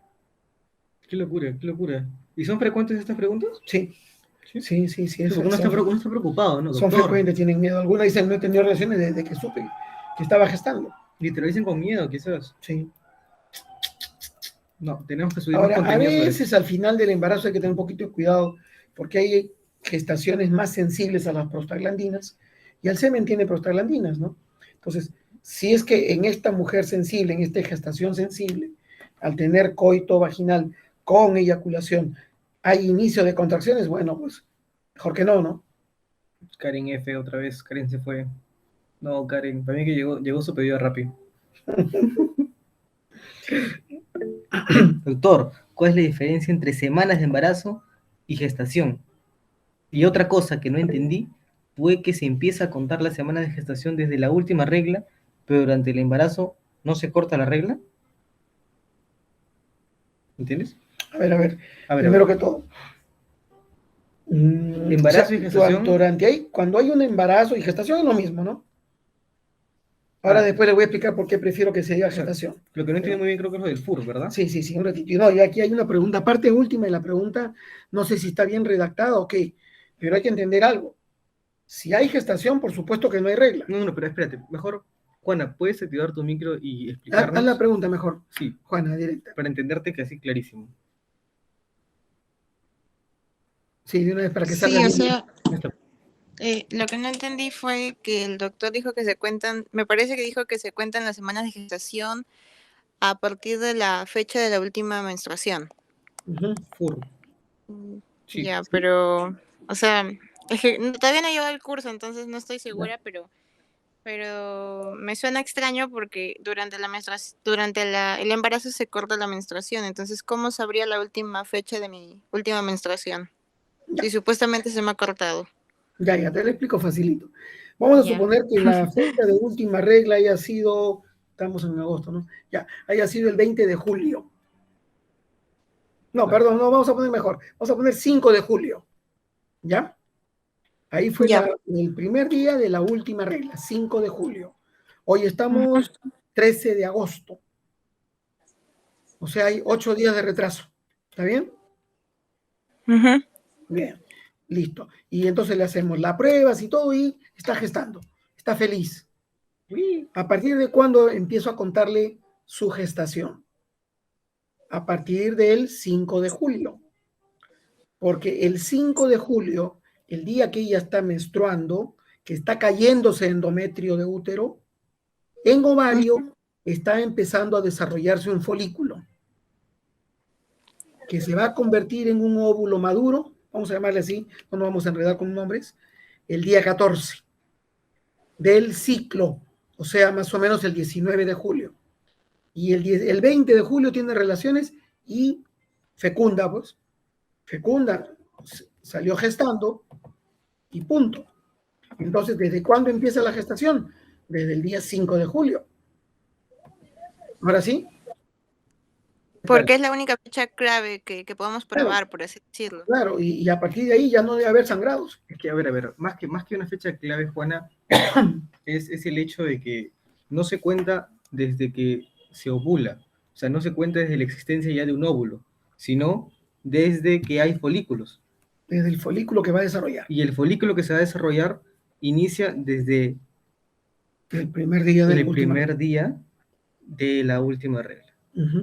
Qué locura, qué locura. ¿Y son frecuentes estas preguntas? Sí. Sí. Porque uno está preocupado, ¿no? Son Doctor. frecuentes, tienen miedo. Algunas dicen, no he tenido relaciones desde que supe que estaba gestando. Y te lo dicen con miedo, quizás. Sí. No, tenemos que subir Ahora, más a contenido sobre veces al final del embarazo hay que tener un poquito de cuidado porque hay gestaciones más sensibles a las prostaglandinas y el semen tiene prostaglandinas, ¿no? Entonces, si es que en esta mujer sensible, en esta gestación sensible, al tener coito vaginal con eyaculación, hay inicio de contracciones, bueno, pues mejor que no, ¿no? Karen F otra vez, Karen se fue. No, Karen, para mí que llegó su pedido rápido. Doctor, ¿cuál es la diferencia entre semanas de embarazo y gestación? Y otra cosa que no entendí fue que se empieza a contar las semanas de gestación desde la última regla, pero durante el embarazo no se corta la regla. ¿Entiendes? A ver. Primero que todo. Embarazo y gestación. Cuando hay un embarazo y gestación es lo mismo, ¿no? Ahora después les voy a explicar por qué prefiero que se diga gestación. Lo que no entiendo muy bien creo que es lo del FUR, ¿verdad? Sí, un ratito. No, y aquí hay una pregunta, parte última de la pregunta, no sé si está bien redactada o qué, pero hay que entender algo. Si hay gestación, por supuesto que no hay regla. No, pero espérate, mejor, Juana, ¿puedes activar tu micro y explicarnos? Haz la pregunta mejor. Sí. Juana, directa. Para entenderte que así clarísimo. Sí, de una vez para que salga Sí, o bien. sea, lo que no entendí fue que el doctor dijo que se cuentan, me parece que dijo que se cuentan las semanas de gestación a partir de la fecha de la última menstruación. FUR. Sí. Ya, pero, o sea, es que todavía no he llevado el curso, entonces no estoy segura, pero me suena extraño porque durante la el embarazo se corta la menstruación, entonces, ¿cómo sabría la última fecha de mi última menstruación? Ya. Si supuestamente se me ha cortado. Ya, te lo explico facilito. Vamos a Ya. suponer que la fecha de última regla haya sido, estamos en agosto, ¿no? Ya, haya sido el 20 de julio. No, perdón, no, vamos a poner mejor. Vamos a poner 5 de julio. ¿Ya? Ahí fue Ya. el primer día de la última regla, 5 de julio. Hoy estamos 13 de agosto. O sea, hay 8 días de retraso. ¿Está bien? Ujú. Bien, listo. Y entonces le hacemos las pruebas y todo y está gestando. Está feliz. ¿A partir de cuándo empiezo a contarle su gestación? A partir del 5 de julio. Porque el 5 de julio, el día que ella está menstruando, que está cayéndose endometrio de útero, en ovario está empezando a desarrollarse un folículo que se va a convertir en un óvulo maduro, vamos a llamarle así, no nos vamos a enredar con nombres, el día 14 del ciclo, o sea, más o menos el 19 de julio. Y el 20 de julio tiene relaciones y fecunda, pues, fecunda, salió gestando y punto. Entonces, ¿desde cuándo empieza la gestación? Desde el día 5 de julio. ¿Ahora sí? Porque es la única fecha clave que podemos probar, por así decirlo. Claro, y a partir de ahí ya no debe haber sangrados. Es que, a ver, más que una fecha clave, Juana, es el hecho de que no se cuenta desde que se ovula, o sea, no se cuenta desde la existencia ya de un óvulo, sino desde que hay folículos. Desde el folículo que va a desarrollar. Y el folículo que se va a desarrollar inicia desde el primer día de la última regla,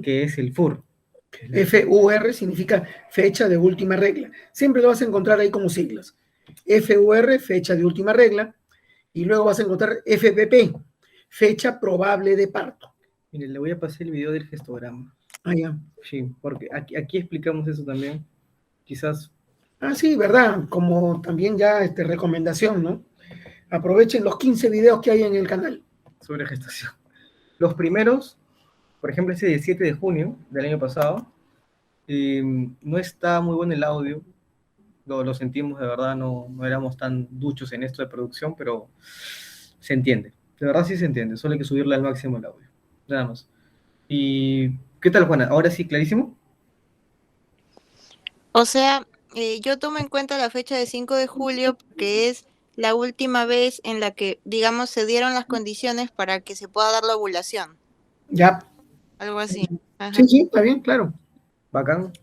que es el FUR. FUR significa fecha de última regla. Siempre lo vas a encontrar ahí como siglas. FUR, fecha de última regla, y luego vas a encontrar FPP, fecha probable de parto. Mire, le voy a pasar el video del gestograma. Ah, ya. Sí, porque aquí explicamos eso también. Quizás. Ah, sí, verdad. Como también ya recomendación, ¿no? Aprovechen los 15 videos que hay en el canal. Sobre gestación. Los primeros, por ejemplo, ese del 7 de junio del año pasado, no está muy bueno el audio. Lo sentimos, de verdad, no éramos tan duchos en esto de producción, pero se entiende. De verdad sí se entiende, solo hay que subirle al máximo el audio. Nada más. ¿Y qué tal, Juana? ¿Ahora sí, clarísimo? O sea, yo tomo en cuenta la fecha de 5 de julio porque es la última vez en la que, digamos, se dieron las condiciones para que se pueda dar la ovulación. Ya. Algo así. Ajá. Sí, está bien, claro. Bacán.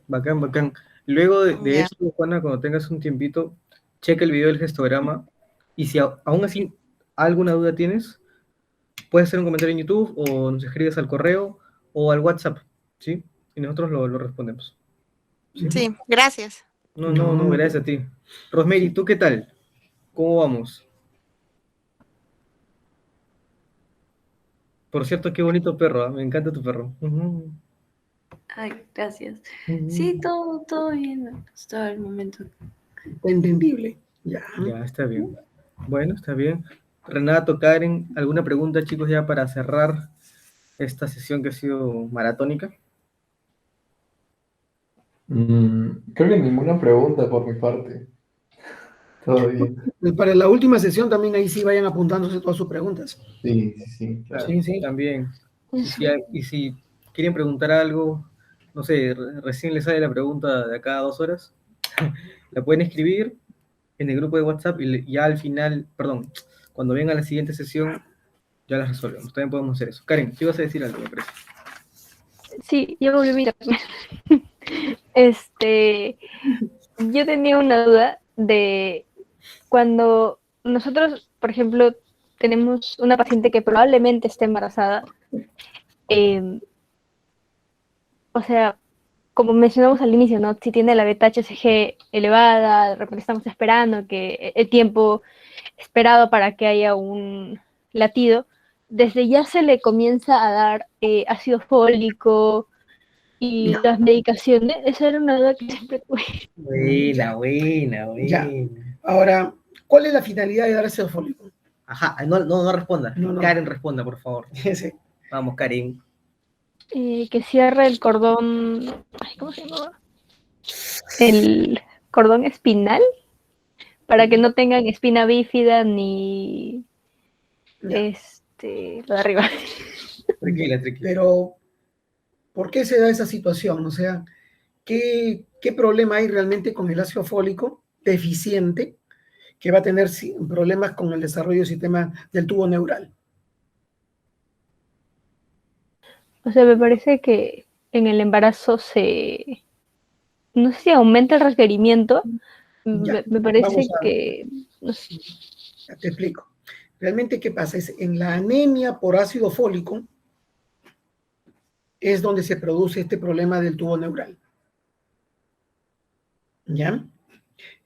Luego de eso, Juana, cuando tengas un tiempito, checa el video del gestograma y si aún así alguna duda tienes, puedes hacer un comentario en YouTube o nos escribes al correo o al WhatsApp, ¿sí? Y nosotros lo respondemos. Sí, gracias. No, gracias a ti. Rosemary, ¿tú qué tal? ¿Cómo vamos? Por cierto, qué bonito perro, me encanta tu perro. Ay, gracias. Sí, todo bien hasta el momento. Entendible. Ya, está bien. Bueno, está bien. Renato, Karen, ¿alguna pregunta, chicos, ya para cerrar esta sesión que ha sido maratónica? Creo que ninguna pregunta por mi parte. Todo bien. Para la última sesión también ahí sí vayan apuntándose todas sus preguntas. Sí, claro. Sí. También. Y si quieren preguntar algo, no sé, recién les sale la pregunta de acá a 2 horas, la pueden escribir en el grupo de WhatsApp y ya al final, perdón, cuando venga la siguiente sesión, ya las resolvemos. También podemos hacer eso. Karen, ¿te ibas a decir algo, me parece? Sí, yo volví a mirar. Yo tenía una duda de cuando nosotros, por ejemplo, tenemos una paciente que probablemente esté embarazada, o sea, como mencionamos al inicio, ¿no? Si tiene la beta-HCG elevada, de repente estamos esperando que el tiempo esperado para que haya un latido, desde ya se le comienza a dar ácido fólico, Y Ya, las medicaciones, esa era una duda que siempre tuve. Buena, buena, Ya. buena. Ahora, ¿cuál es la finalidad de dar ácido fólico? Ajá, no responda. No, no. Karen responda, por favor. Ese. Vamos, Karen. Que cierre el cordón, ay, ¿cómo se llamaba? El cordón espinal, para que no tengan espina bífida ni Ya. lo de arriba. Tranquila, tranquila. Pero, ¿por qué se da esa situación? O sea, ¿qué problema hay realmente con el ácido fólico deficiente que va a tener problemas con el desarrollo del sistema del tubo neural? O sea, me parece que en el embarazo no sé si aumenta el requerimiento, Ya, me parece vamos a, que, no sé, ya te explico. Realmente, ¿qué pasa? Es en la anemia por ácido fólico es donde se produce este problema del tubo neural. ¿Ya?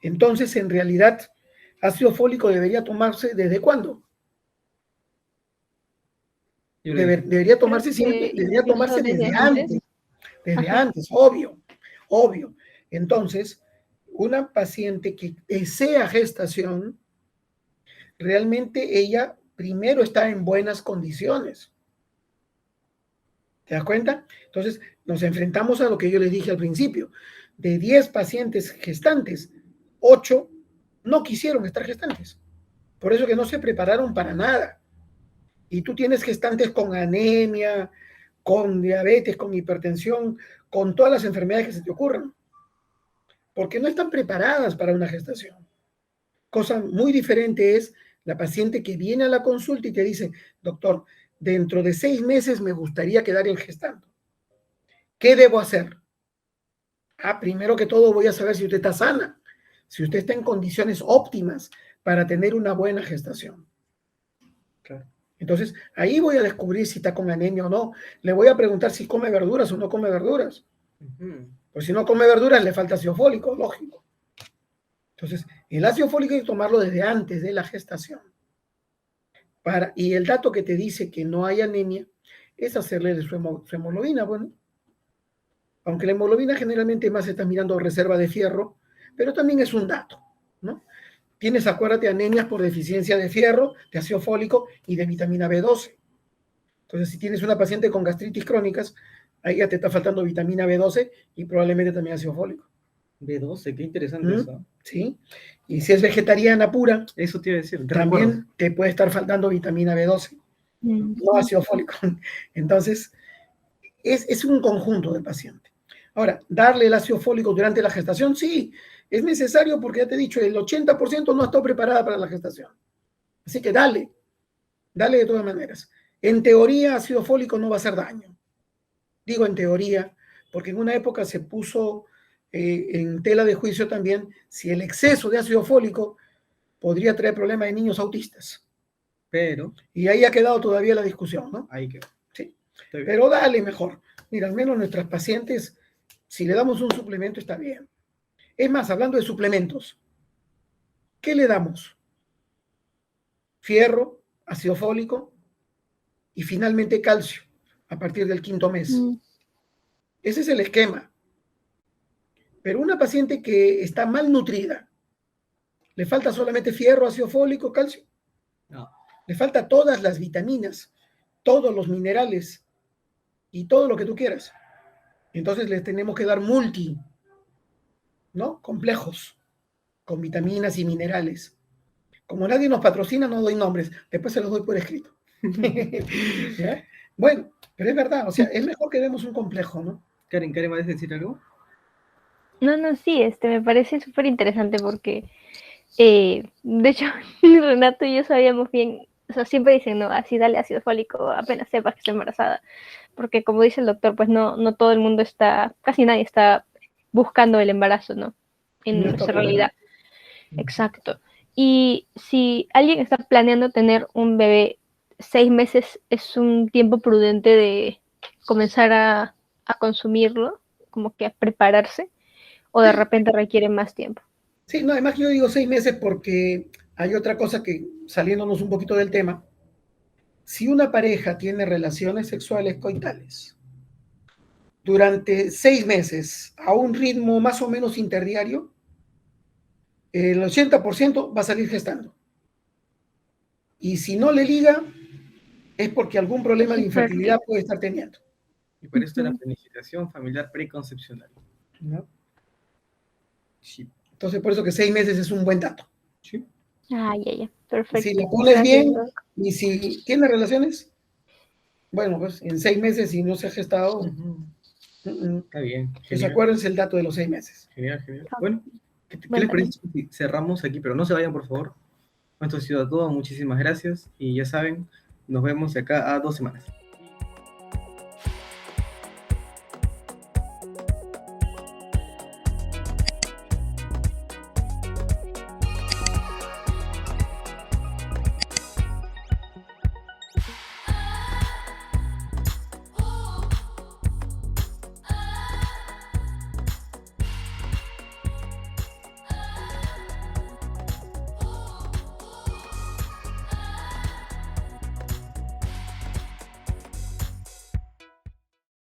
Entonces, en realidad, ácido fólico debería tomarse ¿desde cuándo? Yo lo dije. Debería creo tomarse siempre, que debería incluso tomarse desde desde antes. antes. Desde Ajá. antes, obvio, obvio. Entonces, una paciente que desea gestación, realmente ella primero está en buenas condiciones. ¿Te das cuenta? Entonces, nos enfrentamos a lo que yo les dije al principio. De 10 pacientes gestantes, 8 no quisieron estar gestantes. Por eso que no se prepararon para nada. Y tú tienes gestantes con anemia, con diabetes, con hipertensión, con todas las enfermedades que se te ocurran. Porque no están preparadas para una gestación. Cosa muy diferente es la paciente que viene a la consulta y te dice, doctor, dentro de 6 meses me gustaría quedar en gestando. ¿Qué debo hacer? Primero que todo voy a saber si usted está sana, si usted está en condiciones óptimas para tener una buena gestación. Claro. Entonces, ahí voy a descubrir si está con anemia o no. Le voy a preguntar si come verduras o no come verduras. Pues si no come verduras, le falta ácido fólico, lógico. Entonces, el ácido fólico hay que tomarlo desde antes de la gestación. Y el dato que te dice que no hay anemia es hacerle de su hemoglobina, bueno. Aunque la hemoglobina generalmente más está mirando reserva de fierro, pero también es un dato, ¿no? Tienes, acuérdate, anemias por deficiencia de fierro, de ácido fólico y de vitamina B12. Entonces, si tienes una paciente con gastritis crónicas, ahí ya te está faltando vitamina B12 y probablemente también ácido fólico. B12, qué interesante eso. Sí. Y si es vegetariana pura, eso te iba a decir, también te puede estar faltando vitamina B12, no ácido fólico. Entonces, es un conjunto de pacientes. Ahora, darle el ácido fólico durante la gestación, sí, es necesario porque ya te he dicho, el 80% no está preparada para la gestación. Así que dale de todas maneras. En teoría, ácido fólico no va a hacer daño. Digo en teoría, porque en una época se puso en tela de juicio también si el exceso de ácido fólico podría traer problemas en niños autistas. Y ahí ha quedado todavía la discusión, ¿no? Ahí quedó. Sí. Pero dale mejor. Mira, al menos nuestras pacientes, si le damos un suplemento, está bien. Es más, hablando de suplementos, ¿qué le damos? Fierro, ácido fólico y finalmente calcio a partir del 5º mes. Ese es el esquema. Pero una paciente que está malnutrida, ¿le falta solamente fierro, ácido fólico, calcio? No. Le falta todas las vitaminas, todos los minerales y todo lo que tú quieras. Entonces les tenemos que dar ¿no? Complejos, con vitaminas y minerales. Como nadie nos patrocina, no doy nombres. Después se los doy por escrito. ¿Ya? Bueno, pero es verdad. O sea, es mejor que demos un complejo, ¿no? Karen, ¿vas a decir algo? No, sí, me parece súper interesante porque, de hecho, Renato y yo sabíamos bien, o sea, siempre dicen, no, así dale ácido fólico apenas sepas que está embarazada, porque como dice el doctor, pues no todo el mundo casi nadie está buscando el embarazo, ¿no? En nuestra realidad. Exacto. Y si alguien está planeando tener un bebé, 6 meses es un tiempo prudente de comenzar a consumirlo, como que a prepararse, o de repente requiere más tiempo. Sí, no, además yo digo 6 meses porque hay otra cosa que, saliéndonos un poquito del tema, si una pareja tiene relaciones sexuales coitales durante 6 meses a un ritmo más o menos interdiario, el 80% va a salir gestando. Y si no le liga, es porque algún problema de infertilidad puede estar teniendo. Y para esto la planificación familiar preconcepcional. ¿No? Sí. Entonces, por eso que 6 meses es un buen dato. Sí. Ah, ya, perfecto. Si le pones Gracias, bien Doc. y si tiene relaciones, bueno, pues en 6 meses, si no se ha gestado, Está bien. pues acuérdense el dato de los 6 meses. Genial. Bueno, ¿qué Bueno, les parece si cerramos aquí? Pero no se vayan, por favor. Esto ha sido todo. Muchísimas gracias. Y ya saben, nos vemos de acá a 2 semanas.